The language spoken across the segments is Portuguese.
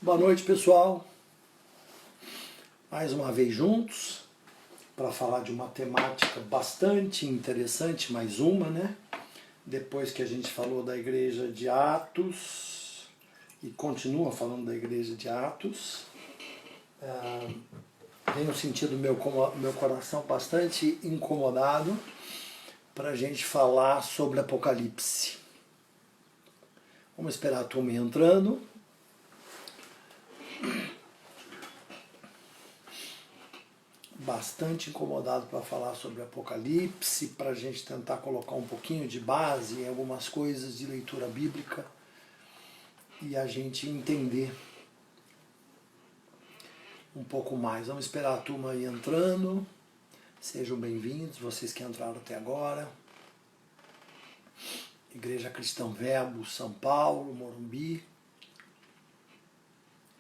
Boa noite, pessoal. Mais uma vez juntos para falar de uma temática bastante interessante, mais uma, né? Depois que a gente falou da igreja de Atos e continua falando da igreja de Atos, tenho sentido meu coração bastante incomodado para a gente falar sobre Apocalipse. Vamos esperar a turma entrando. Bastante incomodado para falar sobre Apocalipse, para a gente tentar colocar um pouquinho de base em algumas coisas de leitura bíblica e a gente entender um pouco mais. Vamos esperar a turma aí entrando. Sejam bem-vindos, vocês que entraram até agora. Igreja Cristã Verbo, São Paulo, Morumbi.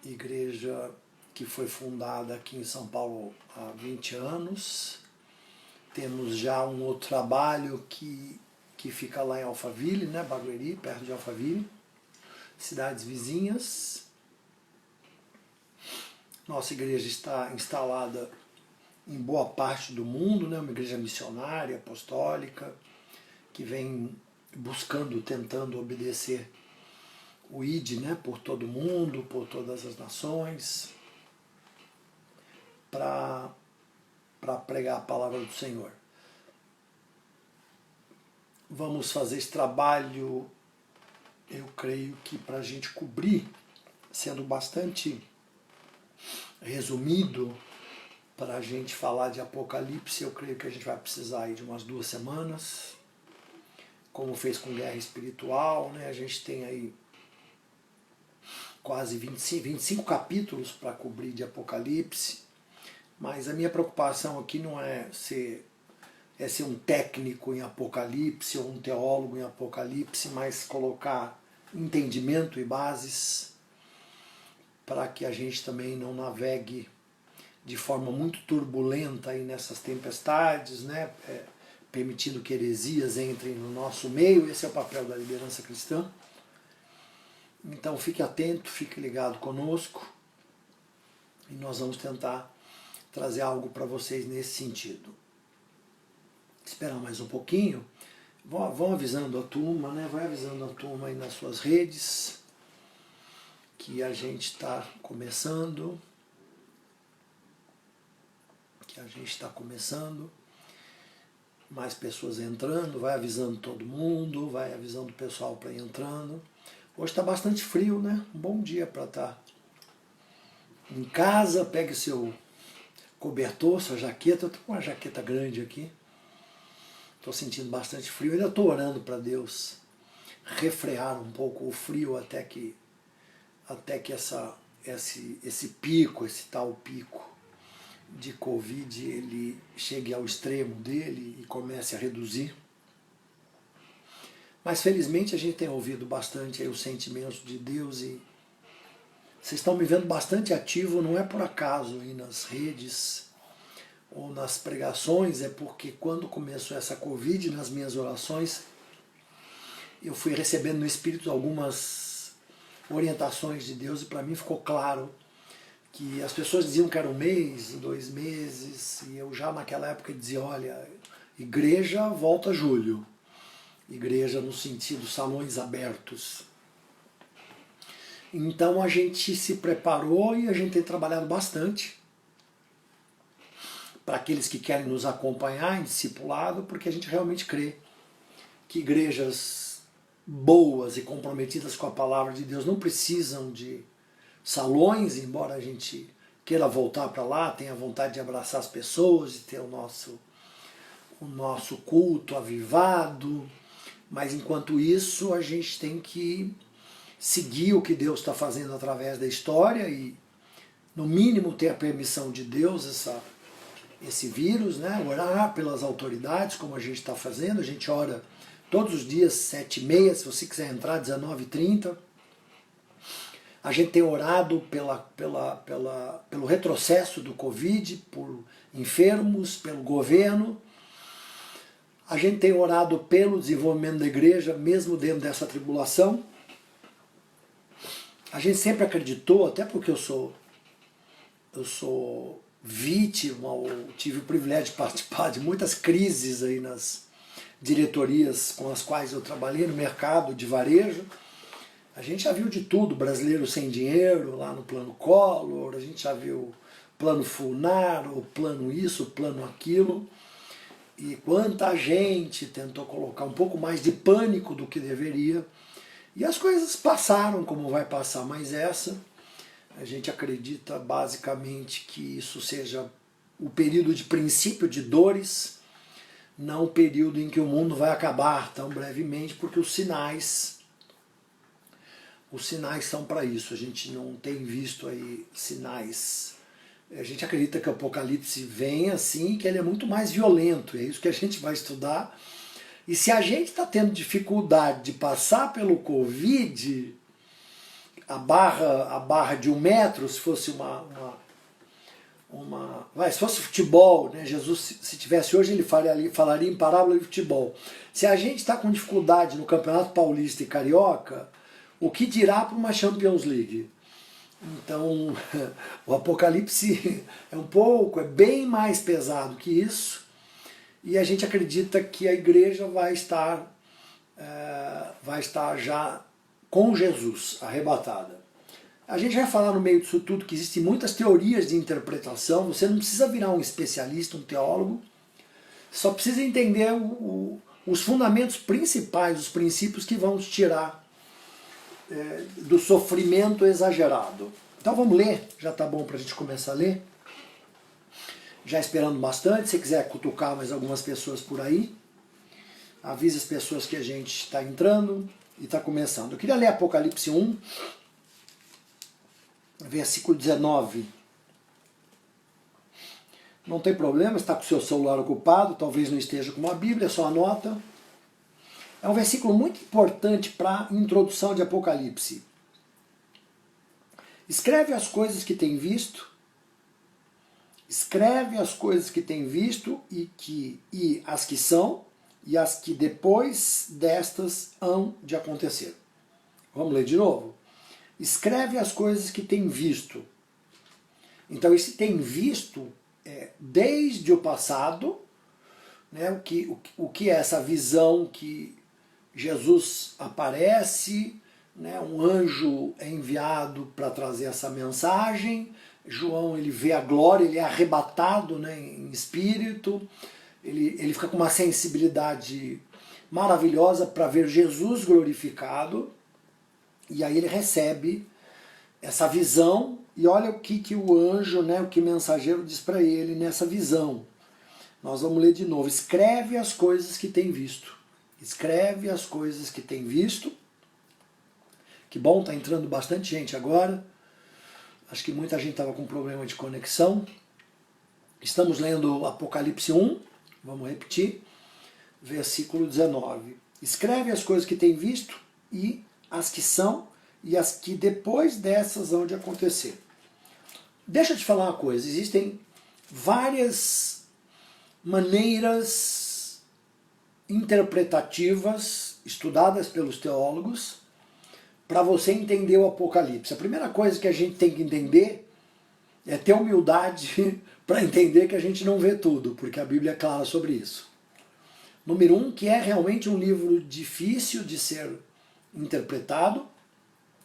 Igreja que foi fundada aqui em São Paulo há 20 anos. Temos já um outro trabalho que fica lá em Alphaville, né, Barueri, perto de Alphaville, cidades vizinhas. Nossa igreja está instalada em boa parte do mundo, né, uma igreja missionária, apostólica, que vem buscando, tentando obedecer o ID, né, por todo mundo, por todas as nações, para pregar a palavra do Senhor. Vamos fazer esse trabalho, eu creio que para a gente cobrir, sendo bastante resumido, para a gente falar de Apocalipse, eu creio que a gente vai precisar aí de umas 2 semanas, como fez com Guerra Espiritual, né? A gente tem aí quase 25 capítulos para cobrir de Apocalipse. Mas a minha preocupação aqui não é ser um técnico em Apocalipse ou um teólogo em Apocalipse, mas colocar entendimento e bases para que a gente também não navegue de forma muito turbulenta aí nessas tempestades, né? Permitindo que heresias entrem no nosso meio. Esse é o papel da liderança cristã. Então fique atento, fique ligado conosco e nós vamos tentar trazer algo para vocês nesse sentido. Esperar mais um pouquinho. Vão avisando a turma, né? Vai avisando a turma aí nas suas redes que a gente está começando. Mais pessoas entrando, vai avisando todo mundo, vai avisando o pessoal para ir entrando. Hoje está bastante frio, né? Um bom dia para estar em casa. Pegue seu cobertor, sua jaqueta. Eu estou com uma jaqueta grande aqui. Estou sentindo bastante frio. Ainda estou orando para Deus refrear um pouco o frio até que esse pico, esse tal pico de Covid, ele chegue ao extremo dele e comece a reduzir. Mas felizmente a gente tem ouvido bastante aí os sentimentos de Deus e vocês estão me vendo bastante ativo, não é por acaso aí nas redes ou nas pregações, é porque quando começou essa Covid, nas minhas orações, eu fui recebendo no Espírito algumas orientações de Deus e para mim ficou claro que as pessoas diziam que era 1 mês, 2 meses, e eu já naquela época dizia, olha, igreja volta julho. Igreja no sentido salões abertos. Então a gente se preparou e a gente tem trabalhado bastante para aqueles que querem nos acompanhar em discipulado, porque a gente realmente crê que igrejas boas e comprometidas com a palavra de Deus não precisam de salões, embora a gente queira voltar para lá, tenha vontade de abraçar as pessoas, de ter o nosso culto avivado, mas enquanto isso a gente tem que seguir o que Deus está fazendo através da história e no mínimo ter a permissão de Deus esse vírus, né? Orar pelas autoridades, como a gente está fazendo. A gente ora todos os dias, 7h30, se você quiser entrar, 19h30. A gente tem orado pelo retrocesso do Covid, por enfermos, pelo governo. A gente tem orado pelo desenvolvimento da igreja, mesmo dentro dessa tribulação. A gente sempre acreditou, até porque eu sou vítima, ou tive o privilégio de participar de muitas crises aí nas diretorias com as quais eu trabalhei no mercado de varejo. A gente já viu de tudo, brasileiro sem dinheiro, lá no plano Collor, a gente já viu plano Fulnar, o plano isso, o plano aquilo. E quanta gente tentou colocar um pouco mais de pânico do que deveria. E as coisas passaram como vai passar, mas essa, a gente acredita basicamente que isso seja o período de princípio de dores, não o período em que o mundo vai acabar tão brevemente, porque os sinais são para isso. A gente não tem visto aí sinais. A gente acredita que o Apocalipse vem assim, que ele é muito mais violento, é isso que a gente vai estudar. E se a gente está tendo dificuldade de passar pelo Covid, a barra de 1 metro, se fosse se fosse futebol, né? Jesus, se tivesse hoje, ele falaria em parábola de futebol. Se a gente está com dificuldade no Campeonato Paulista e Carioca, o que dirá para uma Champions League? Então, o Apocalipse é bem mais pesado que isso, e a gente acredita que a igreja vai estar já com Jesus, arrebatada. A gente vai falar no meio disso tudo que existem muitas teorias de interpretação, você não precisa virar um especialista, um teólogo, só precisa entender os fundamentos principais, os princípios que vão te tirar do sofrimento exagerado. Então vamos ler, já está bom para a gente começar a ler. Já esperando bastante, se quiser cutucar mais algumas pessoas por aí, avise as pessoas que a gente está entrando e está começando. Eu queria ler Apocalipse 1, versículo 19. Não tem problema, está com o seu celular ocupado, talvez não esteja com uma Bíblia, só anota. É um versículo muito importante para a introdução de Apocalipse. Escreve as coisas que tem visto, e as que são, e as que depois destas hão de acontecer. Vamos ler de novo? Escreve as coisas que tem visto. Então esse tem visto desde o passado, né, o que é essa visão que Jesus aparece, né, um anjo é enviado para trazer essa mensagem, João ele vê a glória, ele é arrebatado, né, em espírito, ele fica com uma sensibilidade maravilhosa para ver Jesus glorificado, e aí ele recebe essa visão, e olha o que o anjo, né, o que o mensageiro diz para ele nessa visão. Nós vamos ler de novo. Escreve as coisas que tem visto. Escreve as coisas que tem visto. Que bom, está entrando bastante gente agora. Acho que muita gente estava com problema de conexão. Estamos lendo Apocalipse 1, vamos repetir, versículo 19. Escreve as coisas que tem visto, e as que são, e as que depois dessas hão de acontecer. Deixa eu te falar uma coisa, existem várias maneiras interpretativas, estudadas pelos teólogos, para você entender o Apocalipse. A primeira coisa que a gente tem que entender é ter humildade para entender que a gente não vê tudo, porque a Bíblia é clara sobre isso. Número 1, que é realmente um livro difícil de ser interpretado,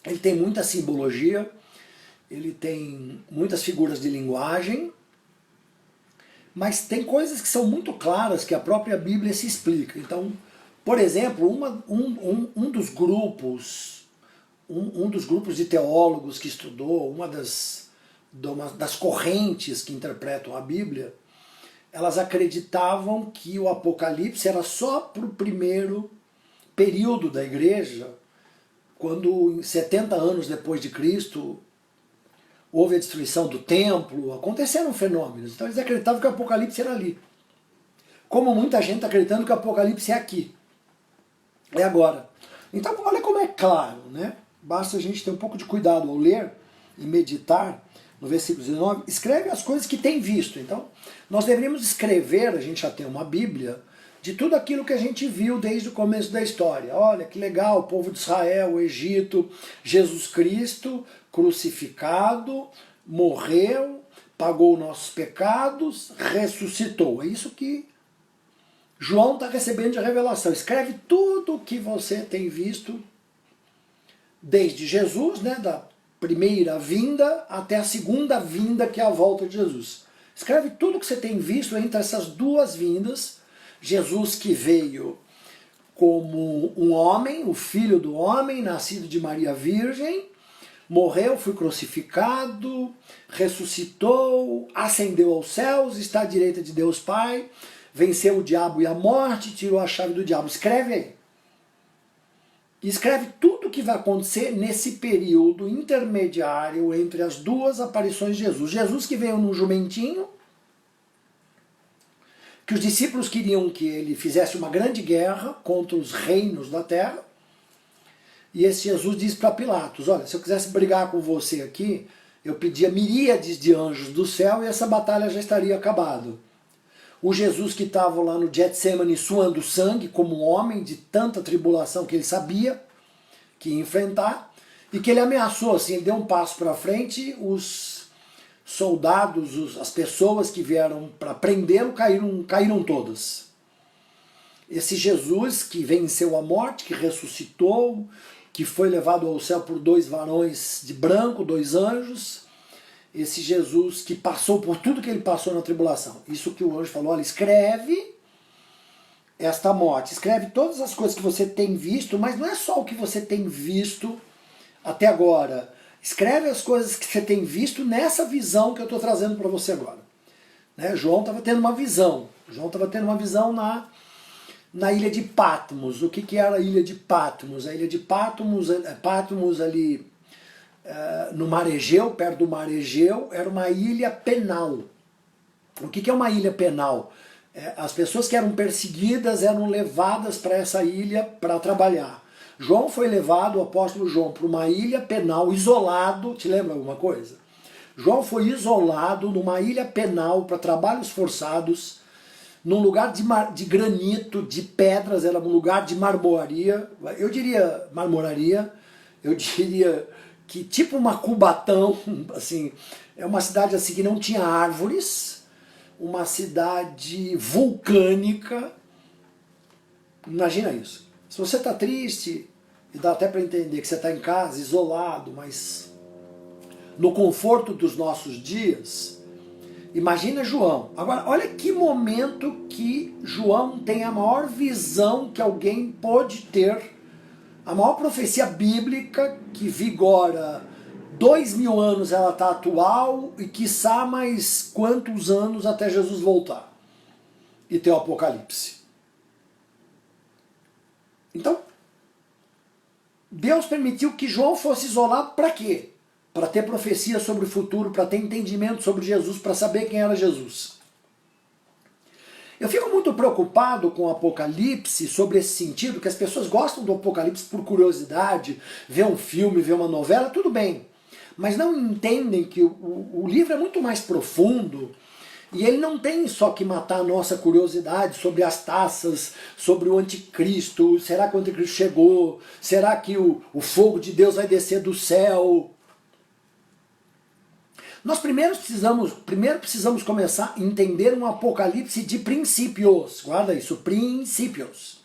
ele tem muita simbologia, ele tem muitas figuras de linguagem, mas tem coisas que são muito claras que a própria Bíblia se explica. Então, por exemplo, um dos grupos de teólogos que estudou, uma das correntes que interpretam a Bíblia, elas acreditavam que o Apocalipse era só para o primeiro período da igreja, quando 70 anos depois de Cristo houve a destruição do templo, aconteceram fenômenos. Então eles acreditavam que o Apocalipse era ali. Como muita gente está acreditando que o Apocalipse é aqui. É agora. Então olha como é claro, né? Basta a gente ter um pouco de cuidado ao ler e meditar. No versículo 19, escreve as coisas que tem visto. Então, nós deveríamos escrever, a gente já tem uma Bíblia, de tudo aquilo que a gente viu desde o começo da história. Olha que legal, o povo de Israel, o Egito, Jesus Cristo crucificado, morreu, pagou nossos pecados, ressuscitou. É isso que João está recebendo de revelação. Escreve tudo o que você tem visto desde Jesus, né, da primeira vinda até a segunda vinda, que é a volta de Jesus. Escreve tudo o que você tem visto entre essas duas vindas. Jesus que veio como um homem, o filho do homem, nascido de Maria Virgem, morreu, foi crucificado, ressuscitou, ascendeu aos céus, está à direita de Deus Pai, venceu o diabo e a morte, tirou a chave do diabo. Escreve aí. Escreve tudo o que vai acontecer nesse período intermediário entre as duas aparições de Jesus. Jesus que veio num jumentinho, que os discípulos queriam que ele fizesse uma grande guerra contra os reinos da terra. E esse Jesus diz para Pilatos, olha, se eu quisesse brigar com você aqui, eu pedia miríades de anjos do céu e essa batalha já estaria acabada. O Jesus que estava lá no Getsemane suando sangue como um homem de tanta tribulação que ele sabia que ia enfrentar, e que ele ameaçou, assim, ele deu um passo para frente, os soldados, as pessoas que vieram para prendê-lo caíram todas. Esse Jesus que venceu a morte, que ressuscitou, que foi levado ao céu por dois varões de branco, dois anjos, esse Jesus que passou por tudo que ele passou na tribulação. Isso que o anjo falou, olha, escreve esta morte, escreve todas as coisas que você tem visto, mas não é só o que você tem visto até agora. Escreve as coisas que você tem visto nessa visão que eu estou trazendo para você agora. Né? João estava tendo uma visão. João estava tendo uma visão na ilha de Patmos. O que era a ilha de Patmos? A ilha de Patmos ali no Mar Egeu, perto do Mar Egeu, era uma ilha penal. O que é uma ilha penal? As pessoas que eram perseguidas eram levadas para essa ilha para trabalhar. João foi levado, o apóstolo João, para uma ilha penal, isolado, te lembra alguma coisa? João foi isolado numa ilha penal para trabalhos forçados, num lugar de granito, de pedras, era um lugar de marmoraria, eu diria que tipo uma Cubatão, assim, é uma cidade assim que não tinha árvores, uma cidade vulcânica. Imagina isso. Se você está triste, e dá até para entender que você está em casa, isolado, mas no conforto dos nossos dias, imagina João. Agora, olha que momento que João tem a maior visão que alguém pode ter, a maior profecia bíblica que vigora 2000 anos, ela está atual, e quiçá mais quantos anos até Jesus voltar e ter o Apocalipse. Então, Deus permitiu que João fosse isolado para quê? Para ter profecia sobre o futuro, para ter entendimento sobre Jesus, para saber quem era Jesus. Eu fico muito preocupado com o Apocalipse, sobre esse sentido, que as pessoas gostam do Apocalipse por curiosidade, ver um filme, ver uma novela, tudo bem. Mas não entendem que o livro é muito mais profundo, e ele não tem só que matar a nossa curiosidade sobre as taças, sobre o anticristo, será que o anticristo chegou? Será que o fogo de Deus vai descer do céu? Nós primeiro precisamos começar a entender um apocalipse de princípios. Guarda isso, princípios.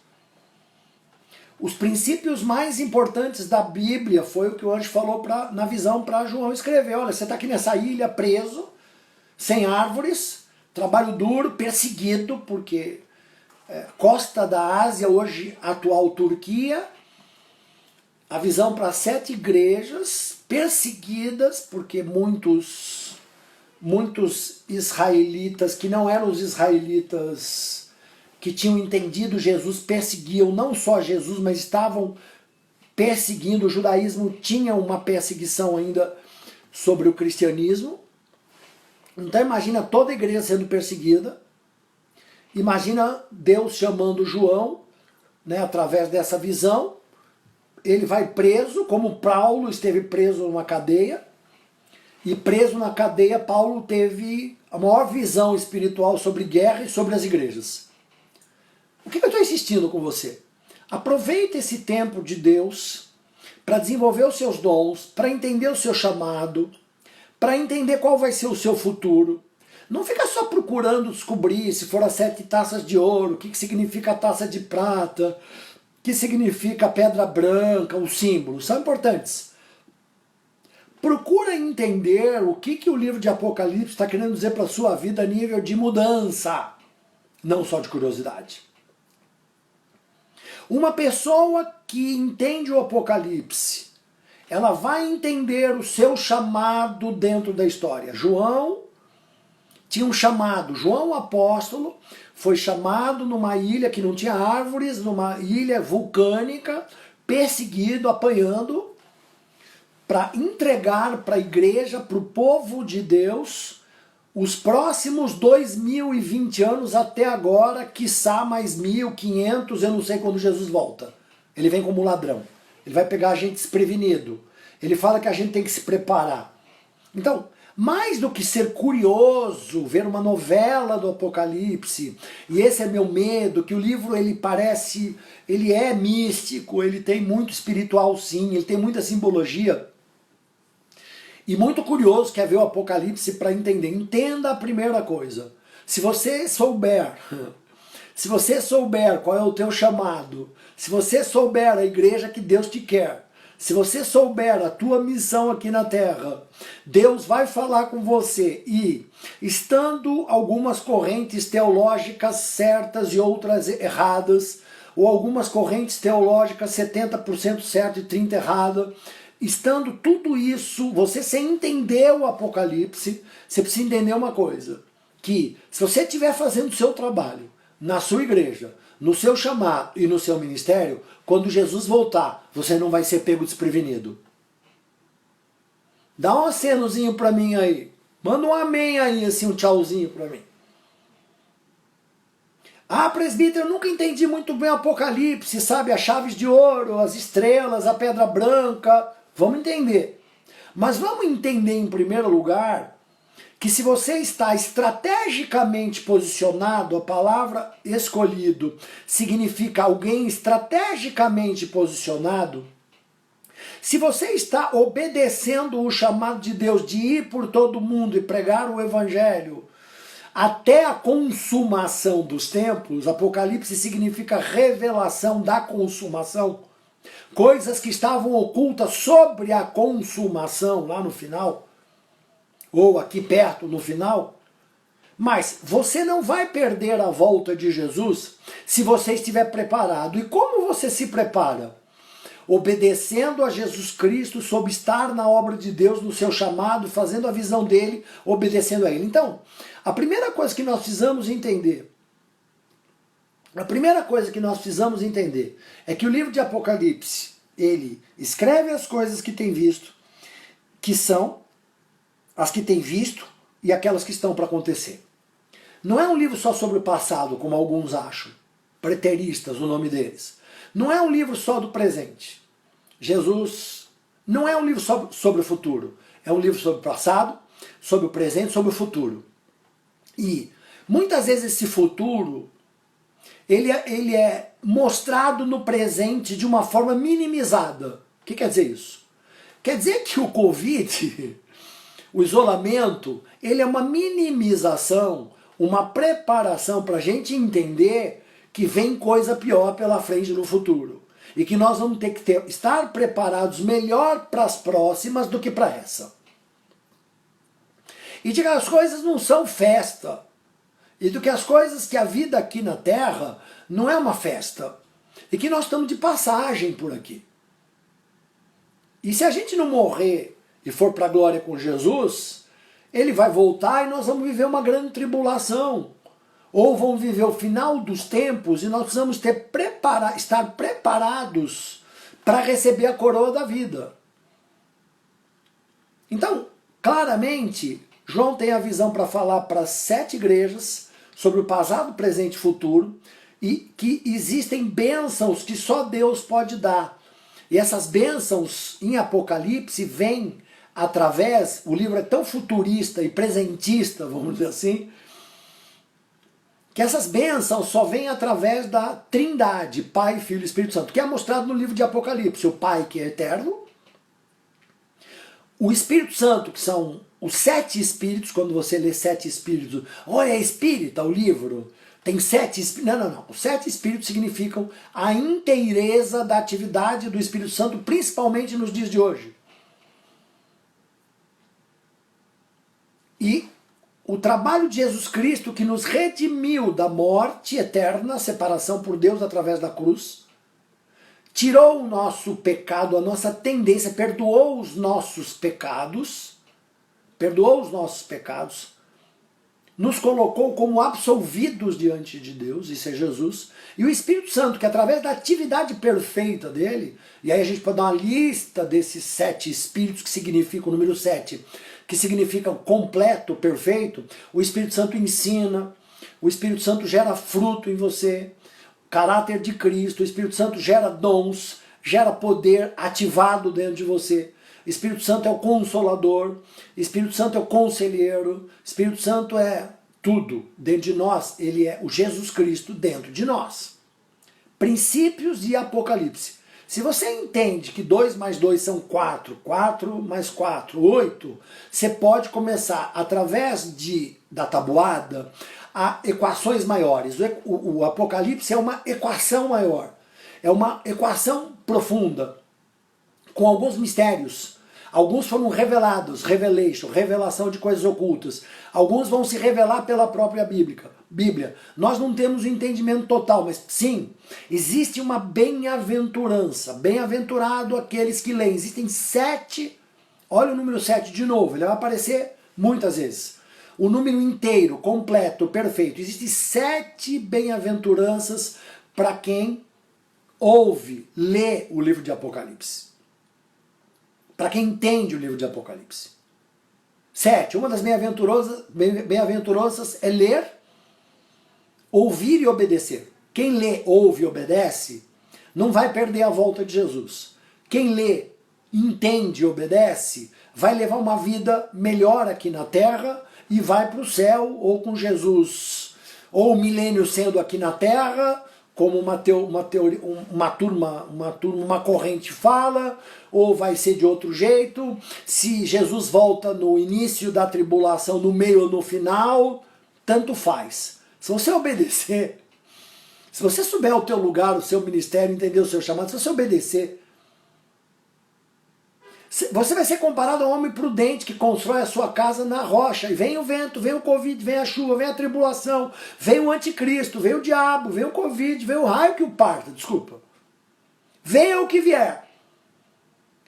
Os princípios mais importantes da Bíblia foi o que o anjo falou na visão para João escrever. Olha, você está aqui nessa ilha preso, sem árvores, trabalho duro, perseguido, porque costa da Ásia, hoje atual Turquia, a visão para 7 igrejas perseguidas, porque muitos israelitas que não eram os israelitas que tinham entendido Jesus perseguiam não só Jesus, mas estavam perseguindo. O judaísmo tinha uma perseguição ainda sobre o cristianismo. Então imagina toda a igreja sendo perseguida, imagina Deus chamando João, né, através dessa visão. Ele vai preso, como Paulo esteve preso numa cadeia, e preso na cadeia Paulo teve a maior visão espiritual sobre guerra e sobre as igrejas. O que eu estou insistindo com você? Aproveita esse tempo de Deus para desenvolver os seus dons, para entender o seu chamado, para entender qual vai ser o seu futuro. Não fica só procurando descobrir se foram as 7 taças de ouro, o que significa a taça de prata, o que significa a pedra branca, os símbolos, são importantes. Procura entender o que o livro de Apocalipse está querendo dizer para a sua vida a nível de mudança, não só de curiosidade. Uma pessoa que entende o Apocalipse, ela vai entender o seu chamado dentro da história. João tinha um chamado. João o apóstolo foi chamado numa ilha que não tinha árvores, numa ilha vulcânica, perseguido, apanhando, para entregar para a igreja, para o povo de Deus, os próximos 2020 anos até agora, quiçá mais 1500, eu não sei quando Jesus volta. Ele vem como ladrão. Ele vai pegar a gente desprevenido. Ele fala que a gente tem que se preparar. Então, mais do que ser curioso, ver uma novela do Apocalipse, e esse é meu medo, que o livro ele é místico, ele tem muito espiritual sim, ele tem muita simbologia, e muito curioso quer ver o Apocalipse para entender. Entenda a primeira coisa. Se você souber qual é o teu chamado, se você souber a igreja que Deus te quer, se você souber a tua missão aqui na Terra, Deus vai falar com você e, estando algumas correntes teológicas certas e outras erradas, ou algumas correntes teológicas 70% certo e 30% errada, estando tudo isso, você sem entender o Apocalipse, você precisa entender uma coisa, que se você estiver fazendo o seu trabalho, na sua igreja, no seu chamado e no seu ministério, quando Jesus voltar, você não vai ser pego desprevenido. Dá um acenozinho para mim aí. Manda um amém aí, assim, um tchauzinho para mim. Ah, presbítero, eu nunca entendi muito bem o Apocalipse, sabe? As chaves de ouro, as estrelas, a pedra branca. Vamos entender. Mas vamos entender em primeiro lugar que se você está estrategicamente posicionado, a palavra escolhido significa alguém estrategicamente posicionado. Se você está obedecendo o chamado de Deus de ir por todo mundo e pregar o evangelho até a consumação dos tempos, Apocalipse significa revelação da consumação, coisas que estavam ocultas sobre a consumação lá no final, ou aqui perto no final. Mas você não vai perder a volta de Jesus se você estiver preparado. E como você se prepara? Obedecendo a Jesus Cristo, sob estar na obra de Deus, no seu chamado, fazendo a visão dele, obedecendo a ele. Então, a primeira coisa que nós precisamos entender, é que o livro de Apocalipse, ele escreve as coisas que tem visto, que são as que tem visto e aquelas que estão para acontecer. Não é um livro só sobre o passado, como alguns acham, preteristas o nome deles. Não é um livro só do presente. Jesus não é um livro só sobre o futuro. É um livro sobre o passado, sobre o presente, sobre o futuro. E muitas vezes esse futuro ele é mostrado no presente de uma forma minimizada. O que quer dizer isso? Quer dizer que o Covid, o isolamento, ele é uma minimização, uma preparação para a gente entender que vem coisa pior pela frente no futuro. E que nós vamos ter que estar preparados melhor para as próximas do que para essa. E de que as coisas não são festa. E do que as coisas que a vida aqui na Terra não é uma festa. E que nós estamos de passagem por aqui. E se a gente não morrer e for para a glória com Jesus, ele vai voltar e nós vamos viver uma grande tribulação. Ou vamos viver o final dos tempos e nós precisamos estar preparados para receber a coroa da vida. Então, claramente, João tem a visão para falar para as 7 igrejas sobre o passado, presente e futuro, e que existem bênçãos que só Deus pode dar. E essas bênçãos em Apocalipse vêm através, o livro é tão futurista e presentista, vamos dizer assim, que essas bênçãos só vêm através da Trindade, Pai, Filho e Espírito Santo, que é mostrado no livro de Apocalipse. O Pai, que é eterno, o Espírito Santo, que são os 7 espíritos. Quando você lê 7 espíritos, olha, é espírita o livro, tem 7 espíritos. Não. Os 7 espíritos significam a inteireza da atividade do Espírito Santo, principalmente nos dias de hoje. E o trabalho de Jesus Cristo, que nos redimiu da morte eterna, separação por Deus através da cruz, tirou o nosso pecado, a nossa tendência, perdoou os nossos pecados, nos colocou como absolvidos diante de Deus, isso é Jesus, e o Espírito Santo, que através da atividade perfeita dele, e aí a gente pode dar uma lista desses 7 espíritos, que significa o número 7, que significa completo, perfeito. O Espírito Santo ensina, o Espírito Santo gera fruto em você, caráter de Cristo, o Espírito Santo gera dons, gera poder ativado dentro de você. O Espírito Santo é o consolador, o Espírito Santo é o conselheiro, o Espírito Santo é tudo dentro de nós, ele é o Jesus Cristo dentro de nós. Princípios de Apocalipse. Se você entende que 2 mais 2 são 4, 4 mais 4, 8, você pode começar, através da tabuada, a equações maiores. O Apocalipse é uma equação maior, é uma equação profunda, com alguns mistérios. Alguns foram revelados, revelação de coisas ocultas. Alguns vão se revelar pela própria Bíblia. Nós não temos o entendimento total, mas sim, existe uma bem-aventurança. Bem-aventurado aqueles que leem. Existem 7, olha o número 7 de novo, ele vai aparecer muitas vezes. O número inteiro, completo, perfeito. Existem 7 bem-aventuranças para quem ouve, lê o livro de Apocalipse. Para quem entende o livro de Apocalipse. 7. Uma das bem-aventuranças é ler, ouvir e obedecer. Quem lê, ouve e obedece, não vai perder a volta de Jesus. Quem lê, entende e obedece, vai levar uma vida melhor aqui na terra e vai para o céu, ou com Jesus, ou o milênio sendo aqui na terra, como uma corrente fala, ou vai ser de outro jeito. Se Jesus volta no início da tribulação, no meio ou no final, tanto faz. Se você obedecer, se você souber o teu lugar, o seu ministério, entender o seu chamado, se você obedecer, você vai ser comparado a um homem prudente que constrói a sua casa na rocha, e vem o vento, vem o Covid, vem a chuva, vem a tribulação, vem o anticristo, vem o diabo, vem o Covid, vem o raio que o parta, desculpa. Venha o que vier.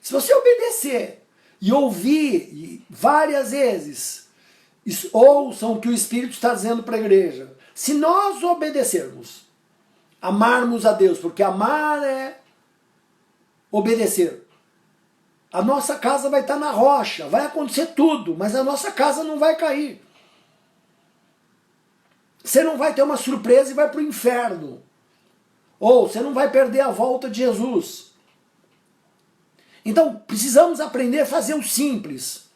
Se você obedecer e ouvir várias vezes, ouçam o que o Espírito está dizendo para a igreja. Se nós obedecermos, amarmos a Deus, porque amar é obedecer, a nossa casa vai estar na rocha, vai acontecer tudo, mas a nossa casa não vai cair. Você não vai ter uma surpresa e vai para o inferno. Ou você não vai perder a volta de Jesus. Então, precisamos aprender a fazer o simples.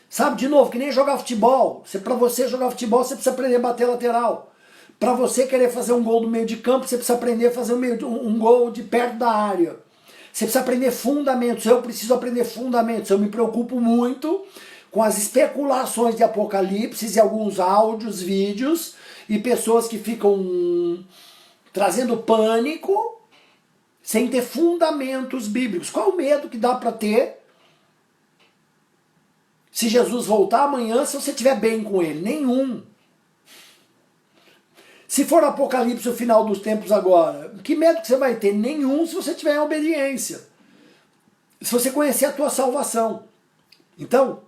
Sabe, de novo, que nem jogar futebol. Para você jogar futebol, você precisa aprender a bater lateral. Para você querer fazer um gol no meio de campo, você precisa aprender a fazer um gol de perto da área. Você precisa aprender fundamentos. Eu preciso aprender fundamentos. Eu me preocupo muito com as especulações de Apocalipse e alguns áudios, vídeos, e pessoas que ficam trazendo pânico sem ter fundamentos bíblicos. Qual o medo que dá para ter se Jesus voltar amanhã, se você estiver bem com ele? Nenhum. Se for Apocalipse o final dos tempos agora, que medo que você vai ter? Nenhum, se você tiver em obediência. Se você conhecer a tua salvação. Então,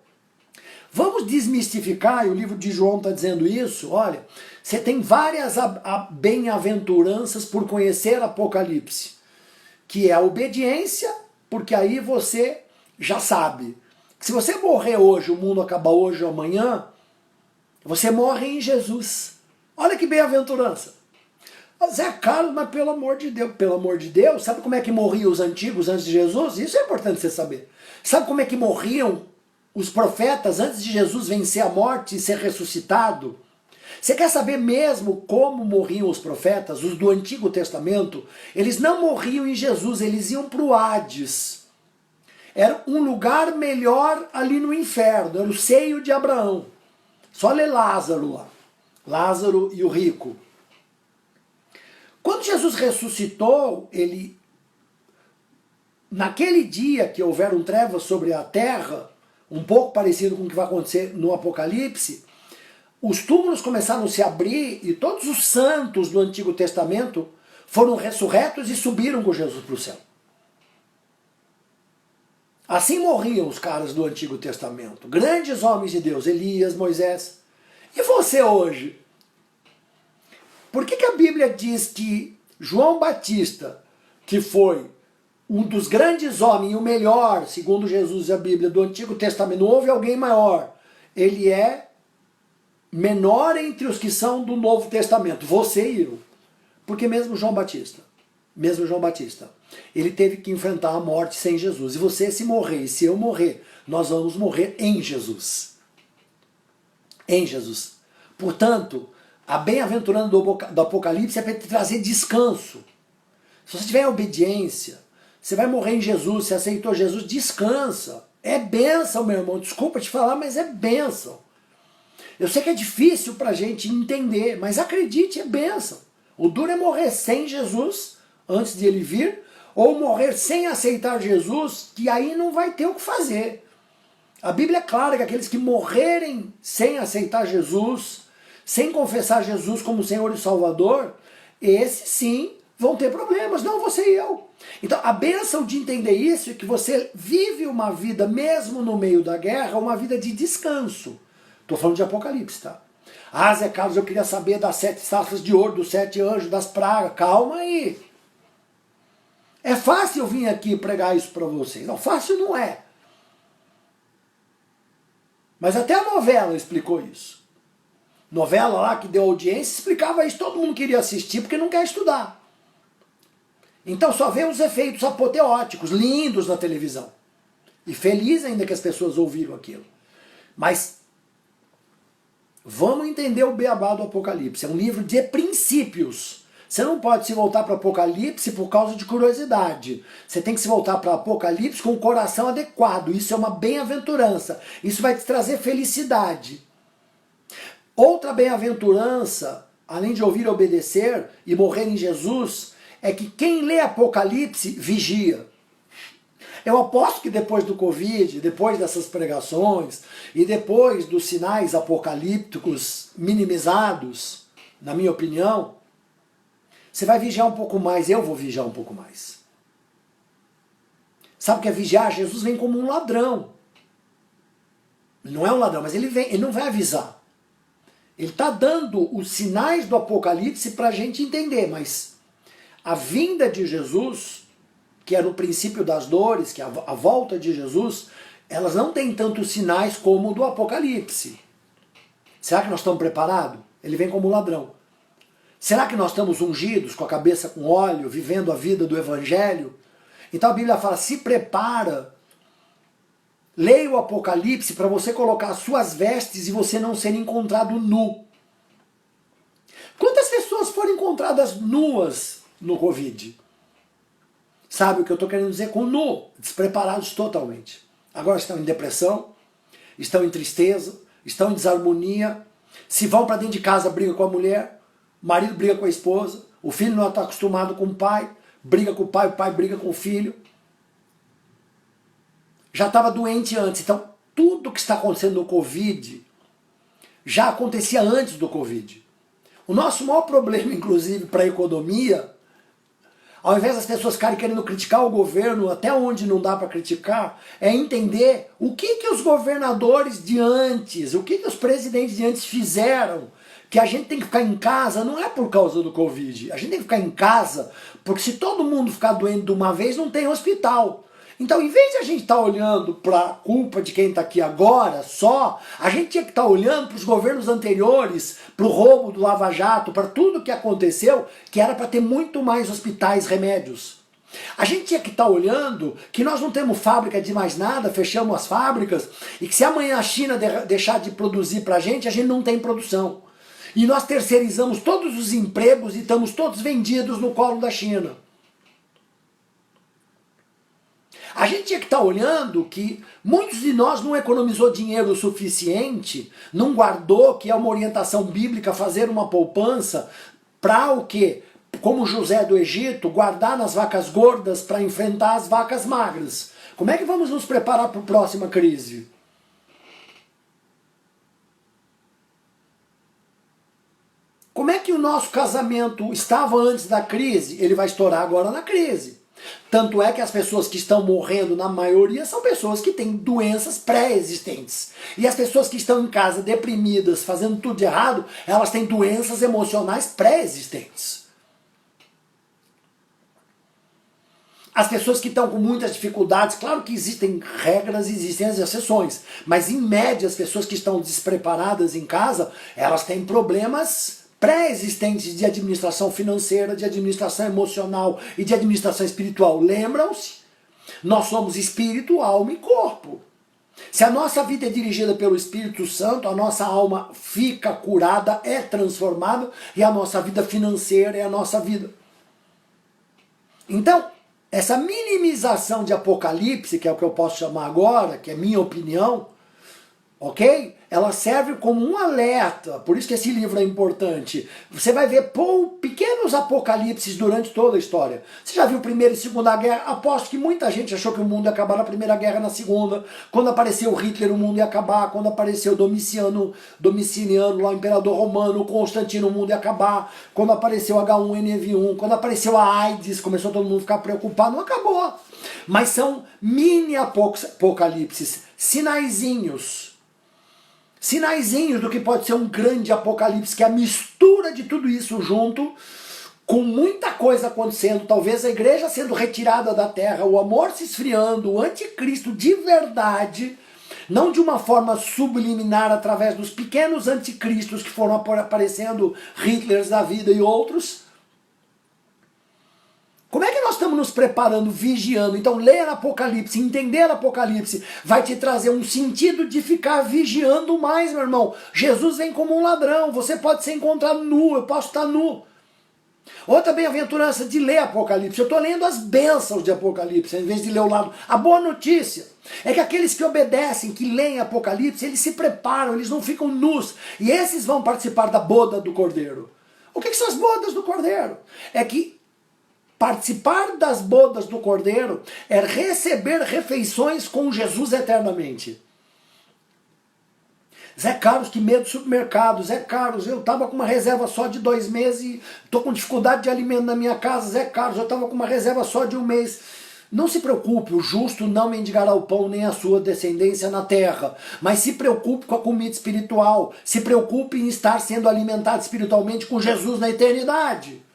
vamos desmistificar, e o livro de João está dizendo isso, olha, você tem várias bem-aventuranças por conhecer Apocalipse, que é a obediência, porque aí você já sabe. Se você morrer hoje, o mundo acabar hoje ou amanhã, você morre em Jesus. Olha que bem-aventurança. Zé Carlos, mas pelo amor de Deus, sabe como é que morriam os antigos antes de Jesus? Isso é importante você saber. Sabe como é que morriam os profetas antes de Jesus vencer a morte e ser ressuscitado? Você quer saber mesmo como morriam os profetas, os do Antigo Testamento? Eles não morriam em Jesus, eles iam para o Hades. Era um lugar melhor ali no inferno, era o seio de Abraão. Só ler Lázaro lá. Lázaro e o rico. Quando Jesus ressuscitou, naquele dia que houveram trevas sobre a terra, um pouco parecido com o que vai acontecer no Apocalipse, os túmulos começaram a se abrir e todos os santos do Antigo Testamento foram ressurretos e subiram com Jesus para o céu. Assim morriam os caras do Antigo Testamento, grandes homens de Deus, Elias, Moisés. E você hoje? Por que a Bíblia diz que João Batista, que foi um dos grandes homens, e o melhor, segundo Jesus e a Bíblia, do Antigo Testamento, não houve alguém maior, ele é menor entre os que são do Novo Testamento, você e eu. Porque mesmo João Batista, ele teve que enfrentar a morte sem Jesus. E você, se morrer, e se eu morrer, nós vamos morrer em Jesus. Em Jesus. Portanto, a bem-aventurança do Apocalipse é para te trazer descanso. Se você tiver obediência, você vai morrer em Jesus, você aceitou Jesus, descansa. É bênção, meu irmão. Desculpa te falar, mas é bênção. Eu sei que é difícil para a gente entender, mas acredite, é bênção. O duro é morrer sem Jesus, antes de ele vir, ou morrer sem aceitar Jesus, que aí não vai ter o que fazer. A Bíblia é clara que aqueles que morrerem sem aceitar Jesus, sem confessar Jesus como Senhor e Salvador, esses sim vão ter problemas, não você e eu. Então a bênção de entender isso é que você vive uma vida, mesmo no meio da guerra, uma vida de descanso. Estou falando de Apocalipse, tá? Ah, Zé Carlos, eu queria saber das 7 taças de ouro, dos 7 anjos, das pragas. Calma aí. É fácil eu vir aqui pregar isso para vocês. Não, fácil não é. Mas até a novela explicou isso. Novela lá que deu audiência explicava isso. Todo mundo queria assistir porque não quer estudar. Então só vê os efeitos apoteóticos, lindos na televisão. E feliz ainda que as pessoas ouviram aquilo. Mas vamos entender o beabá do Apocalipse. É um livro de princípios. Você não pode se voltar para o Apocalipse por causa de curiosidade. Você tem que se voltar para o Apocalipse com o coração adequado. Isso é uma bem-aventurança. Isso vai te trazer felicidade. Outra bem-aventurança, além de ouvir e obedecer e morrer em Jesus, é que quem lê Apocalipse vigia. Eu aposto que depois do Covid, depois dessas pregações e depois dos sinais apocalípticos minimizados, na minha opinião, você vai vigiar um pouco mais, eu vou vigiar um pouco mais. Sabe o que é vigiar? Jesus vem como um ladrão. Ele não é um ladrão, mas ele vem, ele não vai avisar. Ele está dando os sinais do Apocalipse para a gente entender, mas a vinda de Jesus, que é no princípio das dores, que é a volta de Jesus, elas não têm tantos sinais como o do Apocalipse. Será que nós estamos preparados? Ele vem como um ladrão. Será que nós estamos ungidos, com a cabeça com óleo, vivendo a vida do Evangelho? Então a Bíblia fala, se prepara, leia o Apocalipse para você colocar as suas vestes e você não ser encontrado nu. Quantas pessoas foram encontradas nuas no Covid? Sabe o que eu estou querendo dizer com nu? Despreparados totalmente. Agora estão em depressão, estão em tristeza, estão em desarmonia. Se vão para dentro de casa, briga com a mulher, o marido briga com a esposa, o filho não está acostumado com o pai, briga com o pai briga com o filho. Já estava doente antes. Então, tudo que está acontecendo no Covid já acontecia antes do Covid. O nosso maior problema, inclusive, para a economia, ao invés das pessoas ficarem querendo criticar o governo até onde não dá para criticar, é entender o que os governadores de antes, o que os presidentes de antes fizeram, que a gente tem que ficar em casa, não é por causa do Covid. A gente tem que ficar em casa, porque se todo mundo ficar doente de uma vez, não tem hospital. Então, em vez de a gente estar olhando para a culpa de quem está aqui agora só, a gente tinha que estar olhando para os governos anteriores, para o roubo do Lava Jato, para tudo que aconteceu, que era para ter muito mais hospitais, remédios. A gente tinha que estar olhando que nós não temos fábrica de mais nada, fechamos as fábricas, e que se amanhã a China deixar de produzir para a gente não tem produção. E nós terceirizamos todos os empregos e estamos todos vendidos no colo da China. A gente tinha que estar olhando que muitos de nós não economizou dinheiro o suficiente, não guardou, que é uma orientação bíblica, fazer uma poupança para o quê? Como José do Egito, guardar nas vacas gordas para enfrentar as vacas magras. Como é que vamos nos preparar para a próxima crise? Como é que o nosso casamento estava antes da crise? Ele vai estourar agora na crise. Tanto é que as pessoas que estão morrendo, na maioria, são pessoas que têm doenças pré-existentes. E as pessoas que estão em casa deprimidas, fazendo tudo de errado, elas têm doenças emocionais pré-existentes. As pessoas que estão com muitas dificuldades, claro que existem regras, existem as exceções, mas em média as pessoas que estão despreparadas em casa, elas têm problemas pré-existentes de administração financeira, de administração emocional e de administração espiritual. Lembram-se? Nós somos espírito, alma e corpo. Se a nossa vida é dirigida pelo Espírito Santo, a nossa alma fica curada, é transformada, e a nossa vida financeira é a nossa vida. Então, essa minimização de Apocalipse, que é o que eu posso chamar agora, que é minha opinião, ok? Ela serve como um alerta, por isso que esse livro é importante. Você vai ver pequenos apocalipses durante toda a história. Você já viu Primeira e Segunda Guerra? Aposto que muita gente achou que o mundo ia acabar na Primeira Guerra, na Segunda. Quando apareceu Hitler, o mundo ia acabar. Quando apareceu Domiciano lá, o Imperador Romano, Constantino, o mundo ia acabar. Quando apareceu H1N1, quando apareceu a AIDS, começou todo mundo a ficar preocupado, não acabou. Mas são mini apocalipses, sinaizinhos do que pode ser um grande apocalipse, que é a mistura de tudo isso junto, com muita coisa acontecendo, talvez a igreja sendo retirada da terra, o amor se esfriando, o anticristo de verdade, não de uma forma subliminar através dos pequenos anticristos que foram aparecendo, Hitlers da vida e outros. Como é que nós estamos nos preparando, vigiando? Então ler Apocalipse, entender Apocalipse, vai te trazer um sentido de ficar vigiando mais, meu irmão. Jesus vem como um ladrão, você pode ser encontrado nu, eu posso estar nu. Outra bem-aventurança de ler Apocalipse, eu estou lendo as bênçãos de Apocalipse, em vez de ler o lado. A boa notícia é que aqueles que obedecem, que leem Apocalipse, eles se preparam, eles não ficam nus. E esses vão participar da boda do Cordeiro. O que são as bodas do Cordeiro? É que participar das bodas do Cordeiro é receber refeições com Jesus eternamente. Zé Carlos, que medo do supermercado. Zé Carlos, eu estava com uma reserva só de 2 meses e estou com dificuldade de alimento na minha casa. Zé Carlos, eu estava com uma reserva só de 1 mês. Não se preocupe, o justo não mendigará o pão nem a sua descendência na terra. Mas se preocupe com a comida espiritual. Se preocupe em estar sendo alimentado espiritualmente com Jesus na eternidade.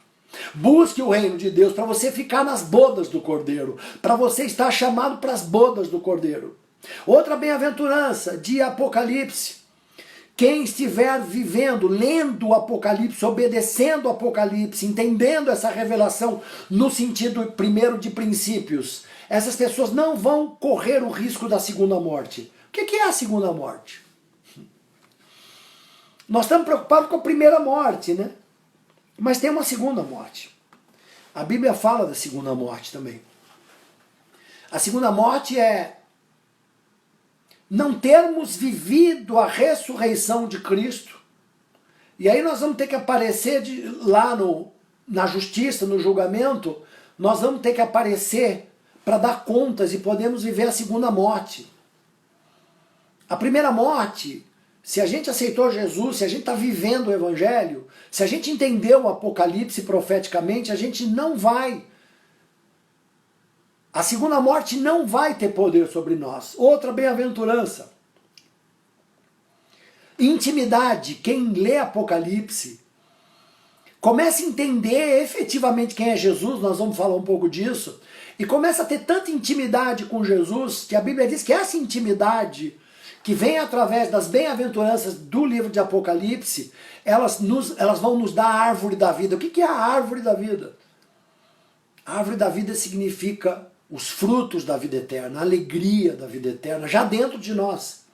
Busque o reino de Deus para você ficar nas bodas do Cordeiro, para você estar chamado para as bodas do Cordeiro. Outra bem-aventurança de Apocalipse: quem estiver vivendo, lendo o Apocalipse, obedecendo o Apocalipse, entendendo essa revelação no sentido primeiro de princípios, essas pessoas não vão correr o risco da segunda morte. O que é a segunda morte? Nós estamos preocupados com a primeira morte, né? Mas tem uma segunda morte. A Bíblia fala da segunda morte também. A segunda morte é não termos vivido a ressurreição de Cristo. E aí nós vamos ter que aparecer lá na justiça, no julgamento, nós vamos ter que aparecer para dar contas e podemos viver a segunda morte. A primeira morte, se a gente aceitou Jesus, se a gente está vivendo o Evangelho, se a gente entendeu o Apocalipse profeticamente, a gente não vai. A segunda morte não vai ter poder sobre nós. Outra bem-aventurança. Intimidade. Quem lê Apocalipse começa a entender efetivamente quem é Jesus, nós vamos falar um pouco disso, e começa a ter tanta intimidade com Jesus, que a Bíblia diz que essa intimidade que vem através das bem-aventuranças do livro de Apocalipse, elas vão nos dar a árvore da vida. O que é a árvore da vida? A árvore da vida significa os frutos da vida eterna, a alegria da vida eterna, já dentro de nós.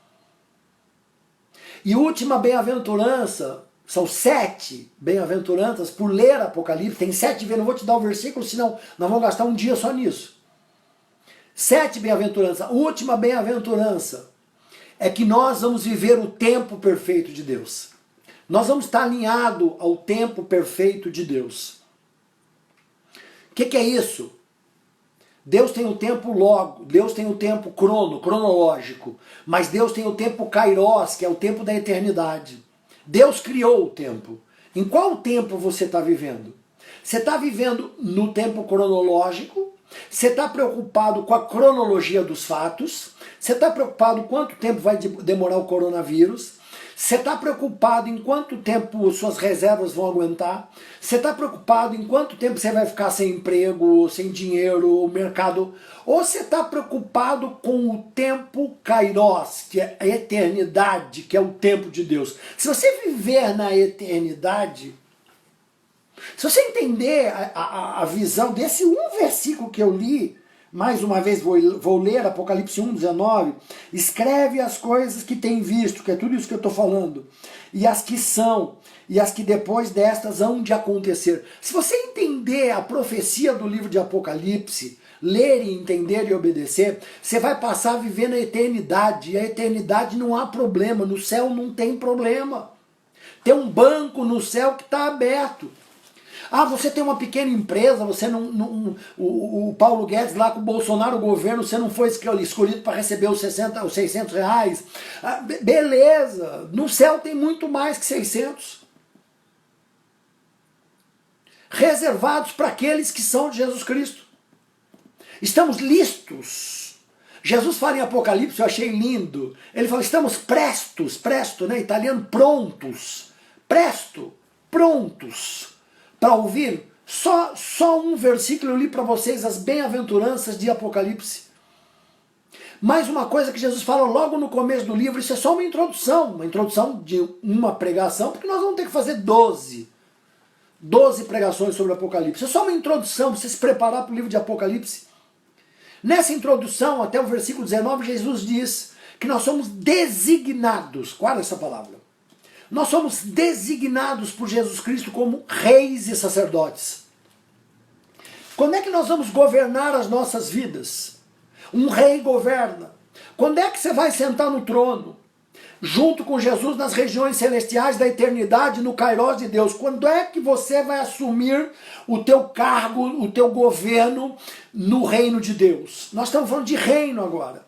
E última bem-aventurança, São 7 bem-aventuranças por ler Apocalipse. Tem 7 vezes, não vou te dar o versículo, senão nós vamos gastar um dia só nisso. 7 bem-aventuranças. A última bem-aventurança é que nós vamos viver o tempo perfeito de Deus. Nós vamos estar alinhados ao tempo perfeito de Deus. O que é isso? Deus tem o tempo logo, Deus tem o tempo cronológico, mas Deus tem o tempo kairos, que é o tempo da eternidade. Deus criou o tempo. Em qual tempo você está vivendo? Você está vivendo no tempo cronológico? Você está preocupado com a cronologia dos fatos? Você está preocupado quanto tempo vai demorar o coronavírus? Você está preocupado em quanto tempo suas reservas vão aguentar? Você está preocupado em quanto tempo você vai ficar sem emprego, sem dinheiro, o mercado? Ou você está preocupado com o tempo kairos, que é a eternidade, que é o tempo de Deus? Se você viver na eternidade, se você entender a visão desse um versículo que eu li, mais uma vez vou ler Apocalipse 1:19, escreve as coisas que tem visto, que é tudo isso que eu estou falando, e as que são, e as que depois destas hão de acontecer. Se você entender a profecia do livro de Apocalipse, ler e entender e obedecer, você vai passar a viver na eternidade, e a eternidade não há problema, no céu não tem problema. Tem um banco no céu que está aberto. Ah, você tem uma pequena empresa, você o Paulo Guedes lá com o Bolsonaro, o governo, você não foi escolhido para receber os 600 reais. Ah, beleza, no céu tem muito mais que 600. Reservados para aqueles que são de Jesus Cristo. Estamos listos. Jesus fala em Apocalipse, eu achei lindo. Ele fala, estamos prestos, presto, né? Italiano, prontos. Presto, prontos. Para ouvir, só um versículo eu li para vocês, as bem-aventuranças de Apocalipse. Mais uma coisa que Jesus fala logo no começo do livro, isso é só uma introdução de uma pregação, porque nós vamos ter que fazer 12 pregações sobre Apocalipse. É só uma introdução, para você se preparar para o livro de Apocalipse. Nessa introdução, até o versículo 19, Jesus diz que nós somos designados, guarda essa palavra, nós somos designados por Jesus Cristo como reis e sacerdotes. Quando é que nós vamos governar as nossas vidas? Um rei governa. Quando é que você vai sentar no trono? Junto com Jesus nas regiões celestiais da eternidade, no kairos de Deus. Quando é que você vai assumir o teu cargo, o teu governo no reino de Deus? Nós estamos falando de reino agora.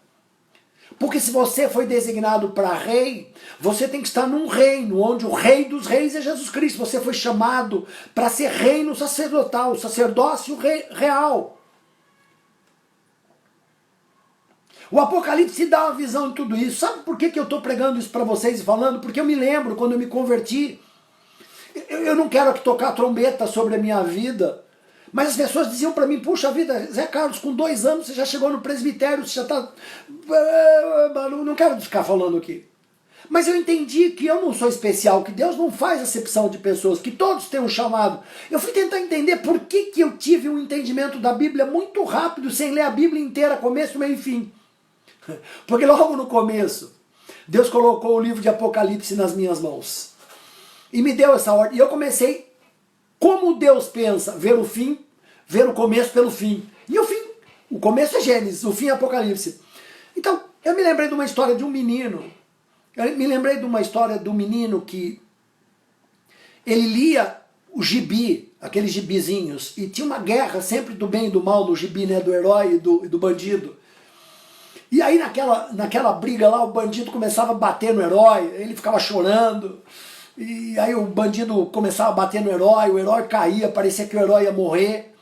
Porque se você foi designado para rei, você tem que estar num reino, onde o rei dos reis é Jesus Cristo. Você foi chamado para ser reino sacerdotal, sacerdócio real. O Apocalipse dá uma visão de tudo isso. Sabe por que eu estou pregando isso para vocês e falando? Porque eu me lembro, quando eu me converti, eu não quero aqui tocar trombeta sobre a minha vida, mas as pessoas diziam para mim, puxa vida, Zé Carlos, com 2 anos você já chegou no presbitério, você já está... Não quero ficar falando aqui. Mas eu entendi que eu não sou especial, que Deus não faz acepção de pessoas, que todos têm um chamado. Eu fui tentar entender por que eu tive um entendimento da Bíblia muito rápido, sem ler a Bíblia inteira, começo, meio e fim. Porque logo no começo, Deus colocou o livro de Apocalipse nas minhas mãos. E me deu essa ordem. E eu comecei... Como Deus pensa, ver o fim, ver o começo pelo fim. E o fim, o começo é Gênesis, o fim é Apocalipse. Então, eu me lembrei de uma história de um menino. Eu me lembrei de uma história do menino que ele lia o gibi, aqueles gibizinhos, e tinha uma guerra sempre do bem e do mal no gibi, né, do herói e do bandido. E aí naquela briga lá, o bandido começava a bater no herói, ele ficava chorando. E aí o bandido começava a bater no herói, o herói caía, parecia que o herói ia morrer.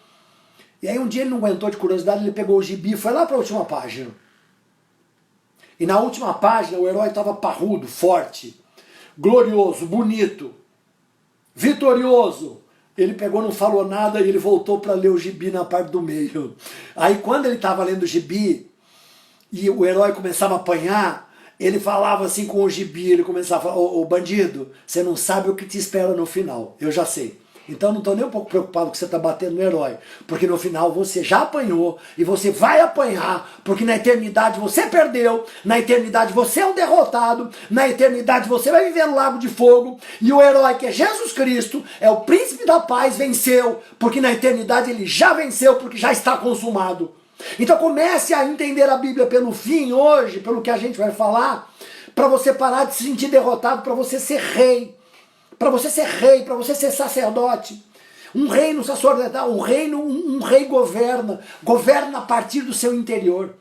E aí um dia ele não aguentou de curiosidade, ele pegou o gibi e foi lá para a última página. E na última página o herói estava parrudo, forte, glorioso, bonito, vitorioso. Ele pegou, não falou nada e ele voltou para ler o gibi na parte do meio. Aí quando ele estava lendo o gibi e o herói começava a apanhar, ele falava assim com o gibi, ele começava a falar, ô bandido, você não sabe o que te espera no final, eu já sei. Então não estou nem um pouco preocupado que você está batendo no herói, porque no final você já apanhou e você vai apanhar, porque na eternidade você perdeu, na eternidade você é um derrotado, na eternidade você vai viver no lago de fogo, e o herói que é Jesus Cristo, é o príncipe da paz, venceu, porque na eternidade ele já venceu, porque já está consumado. Então comece a entender a Bíblia pelo fim hoje, pelo que a gente vai falar, para você parar de se sentir derrotado, para você ser rei. Para você ser rei, para você ser sacerdote. Um reino sacerdotal, um rei governa a partir do seu interior.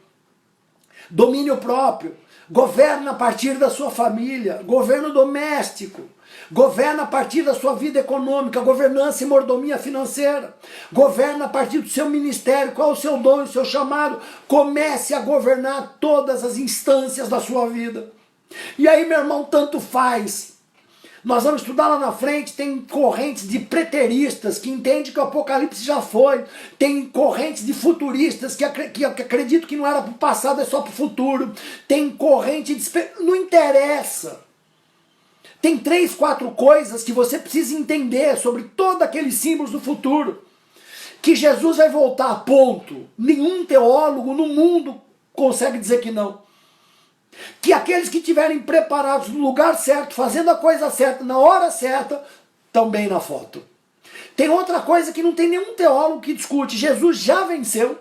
Domínio próprio, governa a partir da sua família, governo doméstico, governa a partir da sua vida econômica, governança e mordomia financeira, governa a partir do seu ministério, qual é o seu dom e o seu chamado, comece a governar todas as instâncias da sua vida. E aí, meu irmão, tanto faz. Nós vamos estudar lá na frente, tem correntes de preteristas que entendem que o Apocalipse já foi, tem correntes de futuristas que acreditam que não era para o passado, é só para o futuro, tem corrente de... Não interessa. Tem 3, 4 coisas que você precisa entender sobre todos aqueles símbolos do futuro. Que Jesus vai voltar, ponto. Nenhum teólogo no mundo consegue dizer que não. Que aqueles que estiverem preparados no lugar certo, fazendo a coisa certa, na hora certa, estão bem na foto. Tem outra coisa que não tem nenhum teólogo que discute. Jesus já venceu,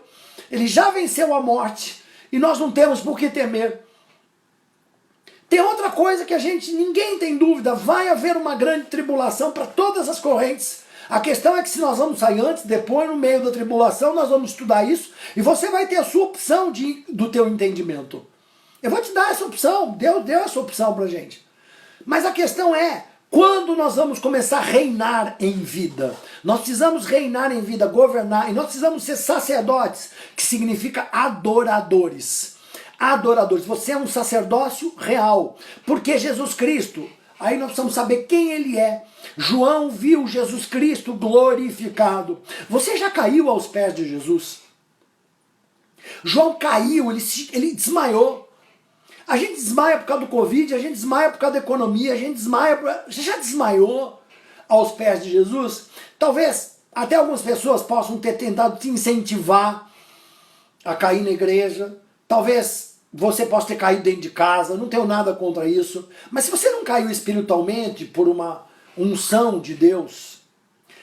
ele já venceu a morte, e nós não temos por que temer. Tem outra coisa que ninguém tem dúvida, vai haver uma grande tribulação para todas as correntes. A questão é que se nós vamos sair antes, depois, no meio da tribulação, nós vamos estudar isso, e você vai ter a sua opção do teu entendimento. Eu vou te dar essa opção, Deus deu essa opção pra gente. Mas a questão é, quando nós vamos começar a reinar em vida? Nós precisamos reinar em vida, governar, e nós precisamos ser sacerdotes, que significa adoradores. Adoradores, você é um sacerdócio real, porque Jesus Cristo, aí nós precisamos saber quem ele é. João viu Jesus Cristo glorificado. Você já caiu aos pés de Jesus? João caiu, ele desmaiou. A gente desmaia por causa do Covid, a gente desmaia por causa da economia, a gente desmaia... Você já desmaiou aos pés de Jesus? Talvez até algumas pessoas possam ter tentado te incentivar a cair na igreja. Talvez você possa ter caído dentro de casa, não tenho nada contra isso. Mas se você não caiu espiritualmente por uma unção de Deus,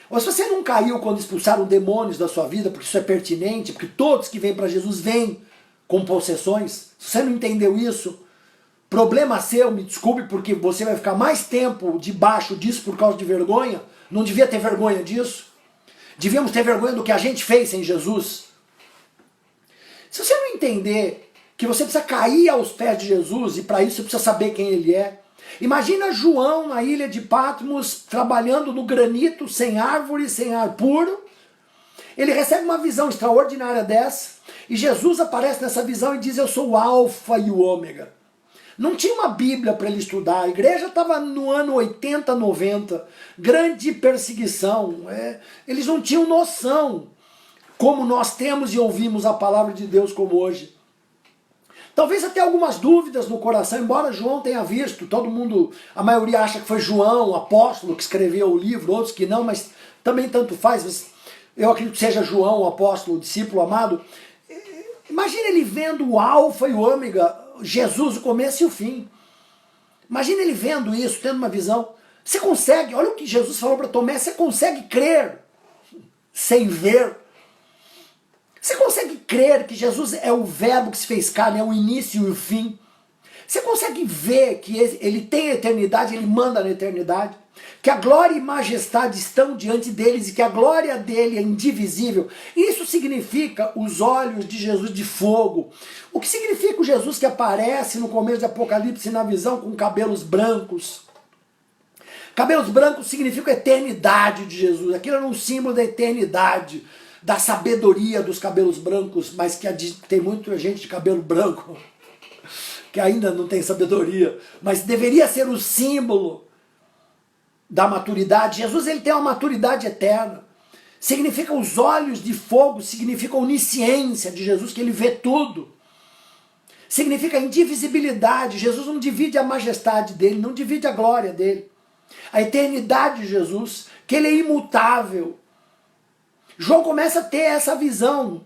ou se você não caiu quando expulsaram demônios da sua vida, porque isso é pertinente, porque todos que vêm para Jesus vêm com possessões. Se você não entendeu isso, problema seu, me desculpe, porque você vai ficar mais tempo debaixo disso por causa de vergonha. Não devia ter vergonha disso. Devíamos ter vergonha do que a gente fez sem Jesus. Se você não entender que você precisa cair aos pés de Jesus, e para isso você precisa saber quem ele é. Imagina João na ilha de Patmos, trabalhando no granito, sem árvore, sem ar puro. Ele recebe uma visão extraordinária dessa, e Jesus aparece nessa visão e diz: eu sou o alfa e o ômega. Não tinha uma Bíblia para ele estudar, a igreja estava no ano 80, 90, grande perseguição, eles não tinham noção como nós temos e ouvimos a palavra de Deus como hoje. Talvez até algumas dúvidas no coração, embora João tenha visto, todo mundo, a maioria acha que foi João, o apóstolo, que escreveu o livro, outros que não, mas também tanto faz, mas eu acredito que seja João, o apóstolo, o discípulo amado. Imagina ele vendo o alfa e o ômega, Jesus, o começo e o fim. Imagina ele vendo isso, tendo uma visão. Você consegue, olha o que Jesus falou para Tomé, você consegue crer sem ver? Você consegue crer que Jesus é o verbo que se fez carne, é o início e o fim? Você consegue ver que ele tem a eternidade, ele manda na eternidade? Que a glória e majestade estão diante deles e que a glória dele é indivisível. Isso significa os olhos de Jesus de fogo. O que significa o Jesus que aparece no começo de Apocalipse na visão com cabelos brancos? Cabelos brancos significa a eternidade de Jesus. Aquilo era um símbolo da eternidade, da sabedoria dos cabelos brancos, mas que tem muita gente de cabelo branco que ainda não tem sabedoria, mas deveria ser o símbolo da maturidade. Jesus, ele tem uma maturidade eterna. Significa os olhos de fogo, significa a onisciência de Jesus, que ele vê tudo. Significa a indivisibilidade. Jesus não divide a majestade dele, não divide a glória dele. A eternidade de Jesus, que ele é imutável. João começa a ter essa visão.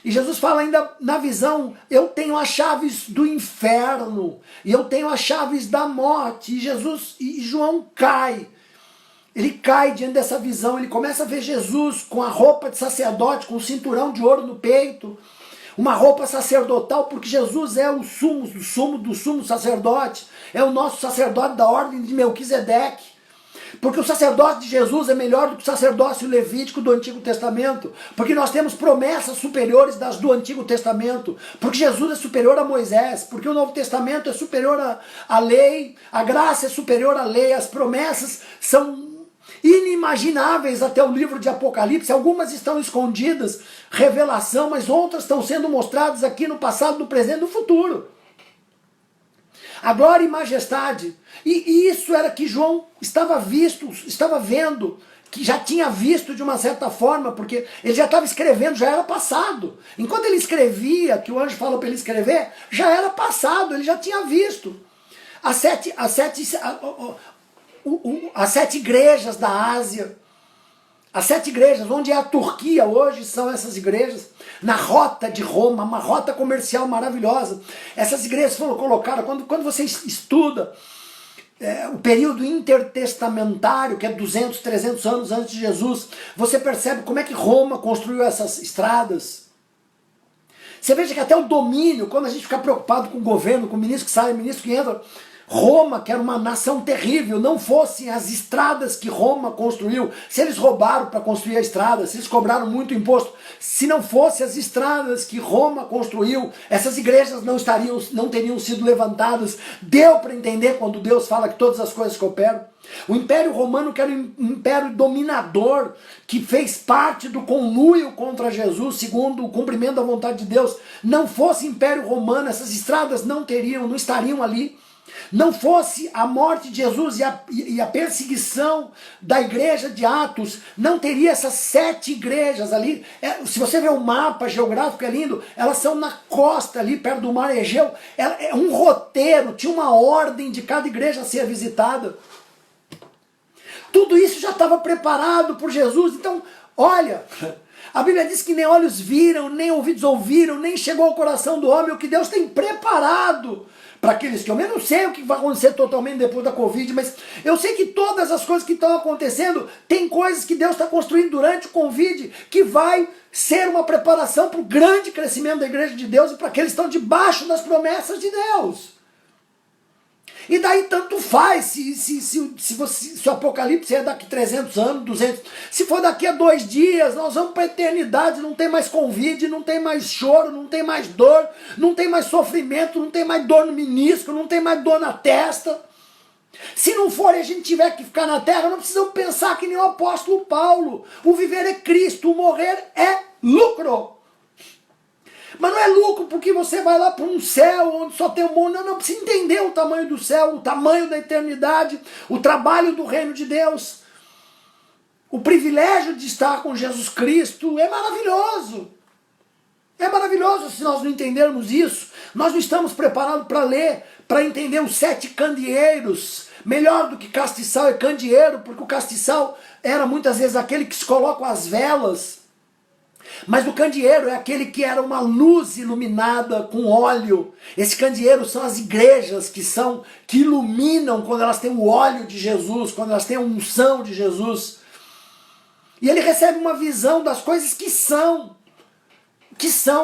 E Jesus fala ainda na visão, eu tenho as chaves do inferno, e eu tenho as chaves da morte. E João cai. Ele cai diante dessa visão, ele começa a ver Jesus com a roupa de sacerdote, com o cinturão de ouro no peito, uma roupa sacerdotal, porque Jesus é o sumo do sumo sacerdote, é o nosso sacerdote da ordem de Melquisedeque. Porque o sacerdócio de Jesus é melhor do que o sacerdócio levítico do Antigo Testamento. Porque nós temos promessas superiores das do Antigo Testamento. Porque Jesus é superior a Moisés. Porque o Novo Testamento é superior à lei. A graça é superior à lei. As promessas são inimagináveis até o livro de Apocalipse. Algumas estão escondidas, revelação, mas outras estão sendo mostradas aqui no passado, no presente e no futuro. A glória e majestade. E isso era que João estava vendo, que já tinha visto de uma certa forma, porque ele já estava escrevendo, já era passado. Enquanto ele escrevia, que o anjo falou para ele escrever, já era passado, ele já tinha visto. As sete igrejas da Ásia, as 7 igrejas, onde é a Turquia hoje, são essas igrejas, na rota de Roma, uma rota comercial maravilhosa. Essas igrejas foram colocadas, quando você estuda o período intertestamentário, que é 200, 300 anos antes de Jesus, você percebe como é que Roma construiu essas estradas. Você veja que até o domínio, quando a gente fica preocupado com o governo, com o ministro que sai, o ministro que entra, Roma, que era uma nação terrível, não fossem as estradas que Roma construiu, se eles roubaram para construir a estrada, se eles cobraram muito imposto, se não fossem as estradas que Roma construiu, essas igrejas não teriam sido levantadas. Deu para entender quando Deus fala que todas as coisas cooperam. O Império Romano, que era um império dominador, que fez parte do conluio contra Jesus, segundo o cumprimento da vontade de Deus, não fosse Império Romano, essas estradas não estariam ali. Não fosse a morte de Jesus e a perseguição da igreja de Atos, não teria essas 7 igrejas ali. Se você ver o mapa geográfico, é lindo, elas são na costa ali, perto do mar Egeu. É um roteiro, tinha uma ordem de cada igreja a ser visitada. Tudo isso já estava preparado por Jesus. Então, olha, a Bíblia diz que nem olhos viram, nem ouvidos ouviram, nem chegou ao coração do homem o que Deus tem preparado para aqueles que eu não sei o que vai acontecer totalmente depois da Covid, mas eu sei que todas as coisas que estão acontecendo, tem coisas que Deus está construindo durante o Covid, que vai ser uma preparação para o grande crescimento da igreja de Deus e para aqueles que estão debaixo das promessas de Deus. E daí tanto faz se o Apocalipse é daqui 300 anos, 200, se for daqui a 2 dias, nós vamos para a eternidade, não tem mais Covid, não tem mais choro, não tem mais dor, não tem mais sofrimento, não tem mais dor no menisco, não tem mais dor na testa. Se não for e a gente tiver que ficar na terra, não precisamos pensar que nem o apóstolo Paulo. O viver é Cristo, o morrer é lucro. Mas não é lucro porque você vai lá para um céu onde só tem um mundo. Não precisa entender o tamanho do céu, o tamanho da eternidade, o trabalho do reino de Deus. O privilégio de estar com Jesus Cristo é maravilhoso. É maravilhoso se nós não entendermos isso. Nós não estamos preparados para ler, para entender os 7 candeeiros. Melhor do que castiçal é candeeiro, porque o castiçal era muitas vezes aquele que se coloca as velas. Mas o candeeiro é aquele que era uma luz iluminada com óleo. Esse candeeiro são as igrejas que iluminam quando elas têm o óleo de Jesus, quando elas têm a unção de Jesus. E ele recebe uma visão das coisas que são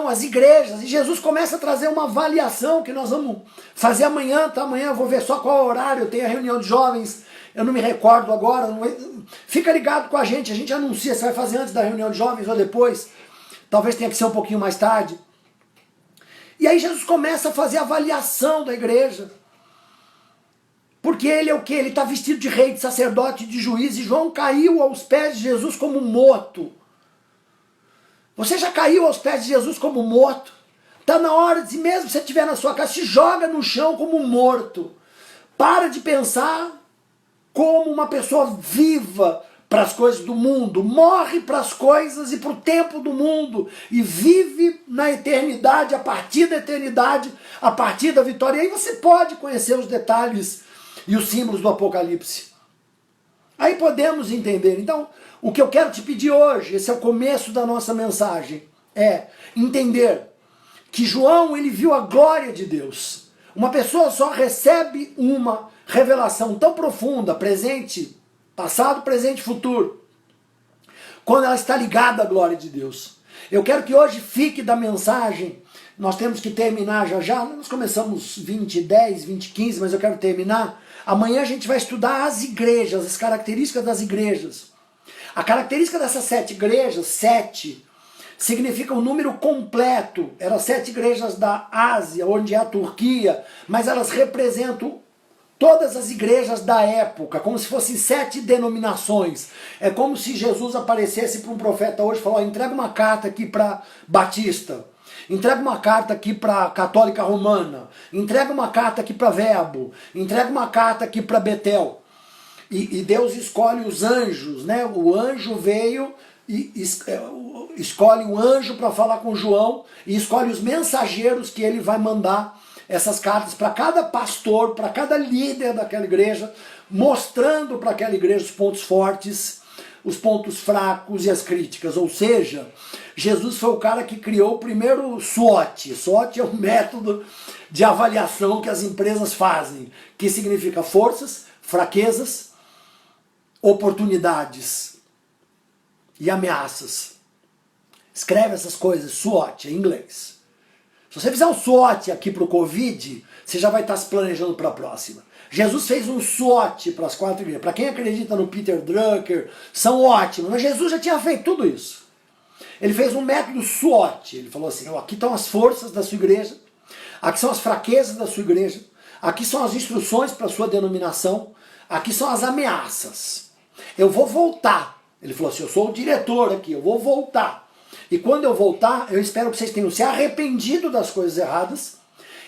as igrejas. E Jesus começa a trazer uma avaliação que nós vamos fazer amanhã, tá? Amanhã eu vou ver só qual é o horário, eu tenho a reunião de jovens, eu não me recordo agora. Fica ligado com a gente anuncia se vai fazer antes da reunião de jovens ou depois. Talvez tenha que ser um pouquinho mais tarde. E aí Jesus começa a fazer a avaliação da igreja. Porque ele é o quê? Ele está vestido de rei, de sacerdote, de juiz. E João caiu aos pés de Jesus como morto. Você já caiu aos pés de Jesus como morto? Está na hora de, mesmo se você estiver na sua casa, se joga no chão como morto. Para de pensar como uma pessoa viva para as coisas do mundo, morre para as coisas e para o tempo do mundo e vive na eternidade, a partir da eternidade, a partir da vitória. E aí você pode conhecer os detalhes e os símbolos do Apocalipse. Aí podemos entender. Então, o que eu quero te pedir hoje, esse é o começo da nossa mensagem, é entender que João, ele viu a glória de Deus. Uma pessoa só recebe uma revelação tão profunda, presente, passado, presente e futuro, quando ela está ligada à glória de Deus. Eu quero que hoje fique da mensagem, nós temos que terminar já já, nós começamos 20:10, 20:15, mas eu quero terminar. Amanhã a gente vai estudar as igrejas, as características das igrejas. A característica dessas 7 igrejas, 7, significa um número completo. Eram 7 igrejas da Ásia, onde é a Turquia, mas elas representam todas as igrejas da época, como se fossem 7 denominações. É como se Jesus aparecesse para um profeta hoje e falou: entrega uma carta aqui para Batista, entrega uma carta aqui para Católica Romana, entrega uma carta aqui para Verbo, entrega uma carta aqui para Betel. E Deus escolhe os anjos, né? O anjo veio e escolhe um anjo para falar com João e escolhe os mensageiros que ele vai mandar essas cartas para cada pastor, para cada líder daquela igreja, mostrando para aquela igreja os pontos fortes, os pontos fracos e as críticas. Ou seja, Jesus foi o cara que criou o primeiro SWOT. SWOT é um método de avaliação que as empresas fazem, que significa forças, fraquezas, oportunidades e ameaças. Escreve essas coisas, SWOT, em inglês. Se você fizer um SWOT aqui para o Covid, você já vai estar se planejando para a próxima. Jesus fez um SWOT para as 4 igrejas. Para quem acredita no Peter Drucker, são ótimos, mas Jesus já tinha feito tudo isso. Ele fez um método SWOT. Ele falou assim: aqui estão as forças da sua igreja, aqui são as fraquezas da sua igreja, aqui são as instruções para a sua denominação, aqui são as ameaças. Eu vou voltar. Ele falou assim: eu sou o diretor aqui, eu vou voltar. E quando eu voltar, eu espero que vocês tenham se arrependido das coisas erradas.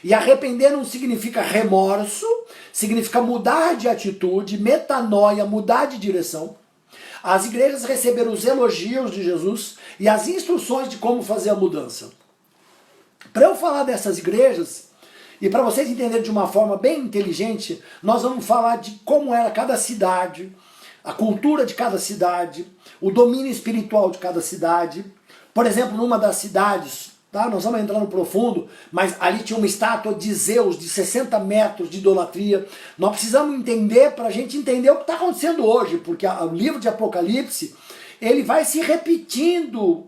E arrepender não significa remorso, significa mudar de atitude, metanoia, mudar de direção. As igrejas receberam os elogios de Jesus e as instruções de como fazer a mudança. Para eu falar dessas igrejas, e para vocês entenderem de uma forma bem inteligente, nós vamos falar de como era cada cidade, a cultura de cada cidade, o domínio espiritual de cada cidade. Por exemplo, numa das cidades, tá? Nós vamos entrar no profundo, mas ali tinha uma estátua de Zeus de 60 metros de idolatria. Nós precisamos entender para a gente entender o que está acontecendo hoje, porque o livro de Apocalipse, ele vai se repetindo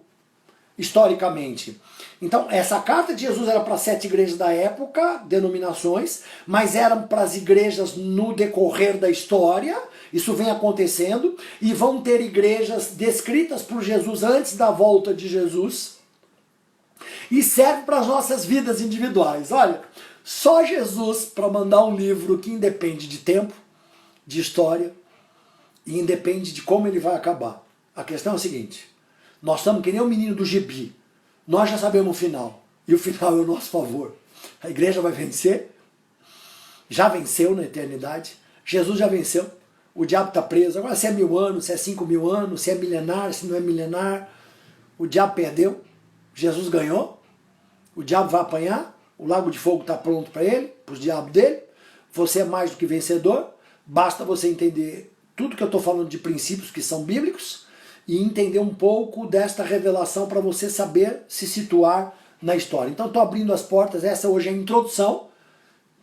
historicamente. Então, essa carta de Jesus era para 7 igrejas da época, denominações, mas eram para as igrejas no decorrer da história. Isso vem acontecendo, e vão ter igrejas descritas por Jesus antes da volta de Jesus, e serve para as nossas vidas individuais. Olha, só Jesus para mandar um livro que independe de tempo, de história, e independe de como ele vai acabar. A questão é a seguinte: nós estamos que nem o menino do gibi, nós já sabemos o final, e o final é o nosso favor. A igreja vai vencer, já venceu na eternidade, Jesus já venceu. O diabo está preso. Agora, se é 1000 anos, se é 5000 anos, se é milenar, se não é milenar, o diabo perdeu, Jesus ganhou, o diabo vai apanhar, o lago de fogo está pronto para ele, para os diabos dele, você é mais do que vencedor, basta você entender tudo que eu estou falando de princípios que são bíblicos e entender um pouco desta revelação para você saber se situar na história. Então, estou abrindo as portas, essa hoje é a introdução,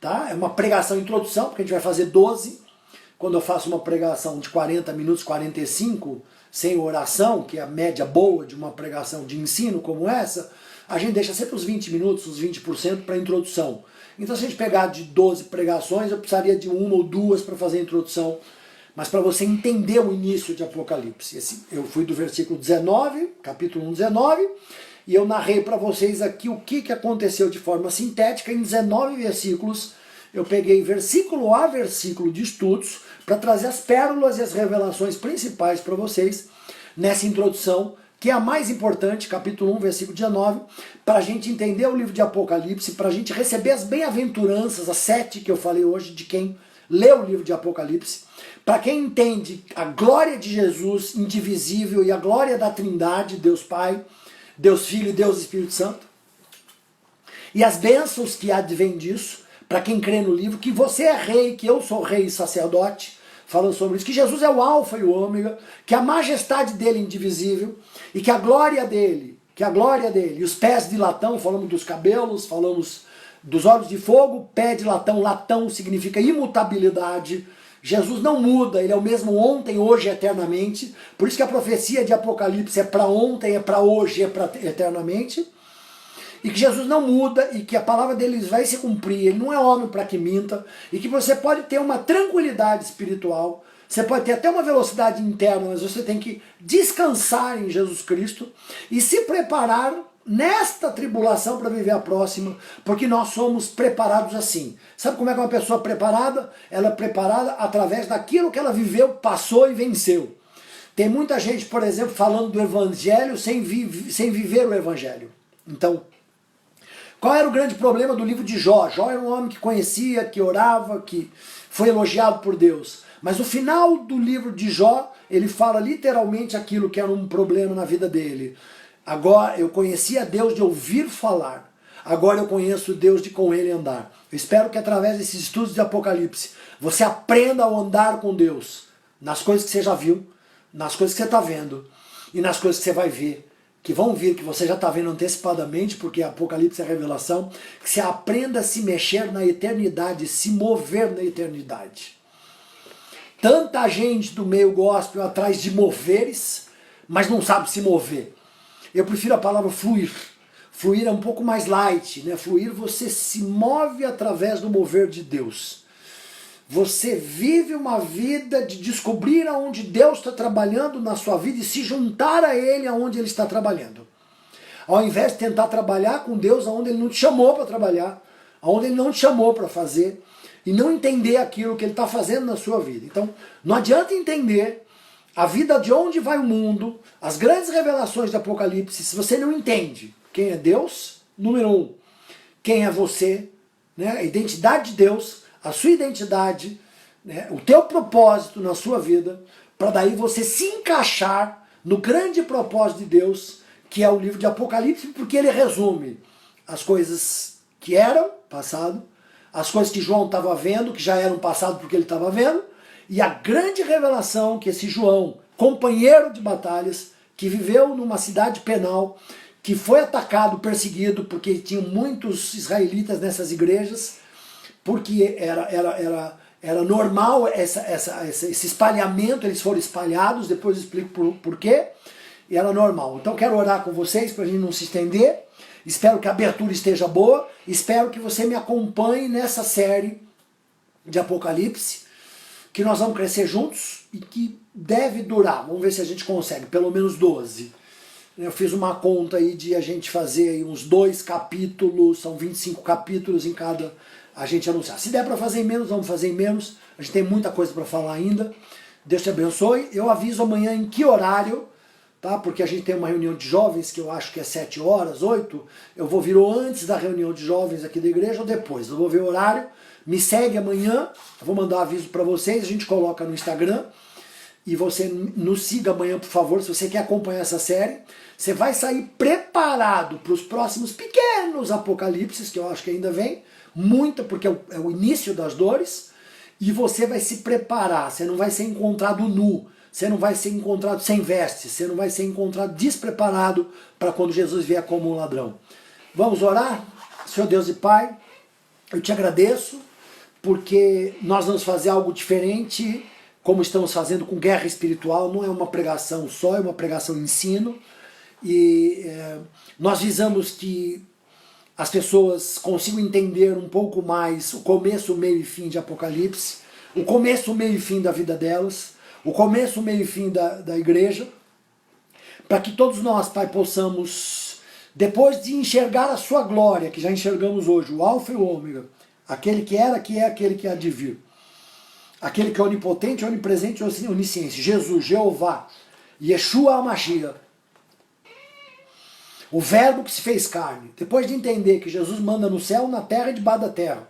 tá? É uma pregação introdução, porque a gente vai fazer 12. Quando eu faço uma pregação de 40 minutos, 45, sem oração, que é a média boa de uma pregação de ensino como essa, a gente deixa sempre os 20 minutos, os 20% para a introdução. Então, se a gente pegar de 12 pregações, eu precisaria de 1 ou 2 para fazer a introdução. Mas para você entender o início de Apocalipse. Eu fui do versículo 19, capítulo 1, 19, e eu narrei para vocês aqui o que aconteceu de forma sintética em 19 versículos. Eu peguei versículo a versículo de estudos para trazer as pérolas e as revelações principais para vocês nessa introdução, que é a mais importante, capítulo 1, versículo 19, para a gente entender o livro de Apocalipse, para a gente receber as bem-aventuranças, as 7 que eu falei hoje, de quem lê o livro de Apocalipse, para quem entende a glória de Jesus indivisível e a glória da Trindade, Deus Pai, Deus Filho e Deus Espírito Santo, e as bênçãos que advêm disso, para quem crê no livro, que você é rei, que eu sou rei e sacerdote, falando sobre isso, que Jesus é o alfa e o ômega, que a majestade dele é indivisivel e que a glória dele, e os pés de latão, falamos dos cabelos, falamos dos olhos de fogo, pé de latão, latão significa imutabilidade. Jesus não muda, ele é o mesmo ontem, hoje e eternamente. Por isso que a profecia de Apocalipse é para ontem, é para hoje, é para eternamente. E que Jesus não muda e que a palavra dele vai se cumprir. Ele não é homem para que minta. E que você pode ter uma tranquilidade espiritual. Você pode ter até uma velocidade interna, mas você tem que descansar em Jesus Cristo e se preparar nesta tribulação para viver a próxima, porque nós somos preparados assim. Sabe como é que uma pessoa preparada? Ela é preparada através daquilo que ela viveu, passou e venceu. Tem muita gente, por exemplo, falando do evangelho sem viver o evangelho. Então, qual era o grande problema do livro de Jó? Jó era um homem que conhecia, que orava, que foi elogiado por Deus. Mas no final do livro de Jó, ele fala literalmente aquilo que era um problema na vida dele. Agora eu conhecia Deus de ouvir falar, agora eu conheço Deus de com ele andar. Eu espero que através desses estudos de Apocalipse, você aprenda a andar com Deus, nas coisas que você já viu, nas coisas que você está vendo e nas coisas que você vai ver, que vão vir, que você já está vendo antecipadamente, porque Apocalipse é revelação, que você aprenda a se mexer na eternidade, se mover na eternidade. Tanta gente do meio gospel atrás de moveres, mas não sabe se mover. Eu prefiro a palavra fluir. Fluir é um pouco mais light, né? Fluir, você se move através do mover de Deus. Você vive uma vida de descobrir aonde Deus está trabalhando na sua vida e se juntar a Ele aonde Ele está trabalhando. Ao invés de tentar trabalhar com Deus aonde Ele não te chamou para trabalhar, aonde Ele não te chamou para fazer, e não entender aquilo que Ele está fazendo na sua vida. Então, não adianta entender a vida de onde vai o mundo, as grandes revelações do Apocalipse, se você não entende quem é Deus, número 1, quem é você, né? A identidade de Deus, a sua identidade, né? O teu propósito na sua vida, para daí você se encaixar no grande propósito de Deus, que é o livro de Apocalipse, porque ele resume as coisas que eram, passado, as coisas que João estava vendo, que já eram passado porque ele estava vendo, e a grande revelação que esse João, companheiro de batalhas, que viveu numa cidade penal, que foi atacado, perseguido, porque tinham muitos israelitas nessas igrejas, porque era normal esse espalhamento, eles foram espalhados, depois eu explico por quê, e era normal. Então quero orar com vocês para a gente não se estender, espero que a abertura esteja boa, espero que você me acompanhe nessa série de Apocalipse, que nós vamos crescer juntos e que deve durar, vamos ver se a gente consegue, pelo menos 12. Eu fiz uma conta aí de a gente fazer aí uns 2 capítulos, são 25 capítulos em cada a gente anunciar. Se der para fazer em menos, vamos fazer em menos, a gente tem muita coisa para falar ainda. Deus te abençoe, eu aviso amanhã em que horário, tá? Porque a gente tem uma reunião de jovens que eu acho que é 7 horas, 8, eu vou vir ou antes da reunião de jovens aqui da igreja ou depois, eu vou ver o horário. Me segue amanhã, eu vou mandar um aviso para vocês, a gente coloca no Instagram, e você nos siga amanhã, por favor, se você quer acompanhar essa série. Você vai sair preparado para os próximos pequenos apocalipses, que eu acho que ainda vem, muita, porque é o início das dores, e você vai se preparar, você não vai ser encontrado nu, você não vai ser encontrado sem vestes, você não vai ser encontrado despreparado para quando Jesus vier como um ladrão. Vamos orar? Senhor Deus e Pai, eu te agradeço, porque nós vamos fazer algo diferente, como estamos fazendo com Guerra Espiritual. Não é uma pregação só, é uma pregação ensino, e nós visamos que as pessoas consigam entender um pouco mais o começo, o meio e fim de Apocalipse, o começo, o meio e fim da vida delas, o começo, o meio e fim da igreja, para que todos nós, Pai, possamos, depois de enxergar a sua glória, que já enxergamos hoje, o Alfa e o Ômega, aquele que era, que é, aquele que há de vir, aquele que é onipotente, onipresente e onisciente, Jesus, Jeová, Yeshua HaMashiach, o verbo que se fez carne. Depois de entender que Jesus manda no céu, na terra e debaixo da terra,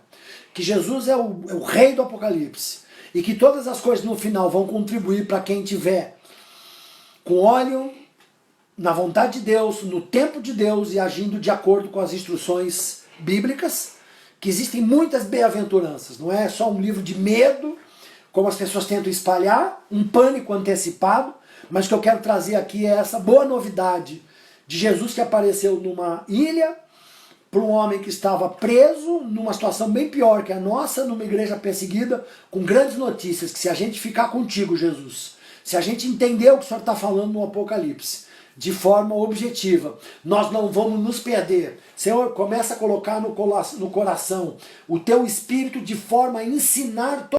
que Jesus é o rei do Apocalipse, e que todas as coisas no final vão contribuir para quem tiver com óleo, na vontade de Deus, no tempo de Deus e agindo de acordo com as instruções bíblicas, que existem muitas bem-aventuranças, não é só um livro de medo, como as pessoas tentam espalhar, um pânico antecipado, mas o que eu quero trazer aqui é essa boa novidade de Jesus que apareceu numa ilha, para um homem que estava preso, numa situação bem pior que a nossa, numa igreja perseguida, com grandes notícias, que se a gente ficar contigo, Jesus, se a gente entender o que o Senhor está falando no Apocalipse, de forma objetiva, nós não vamos nos perder. Senhor, começa a colocar no coração o teu espírito de forma a ensinar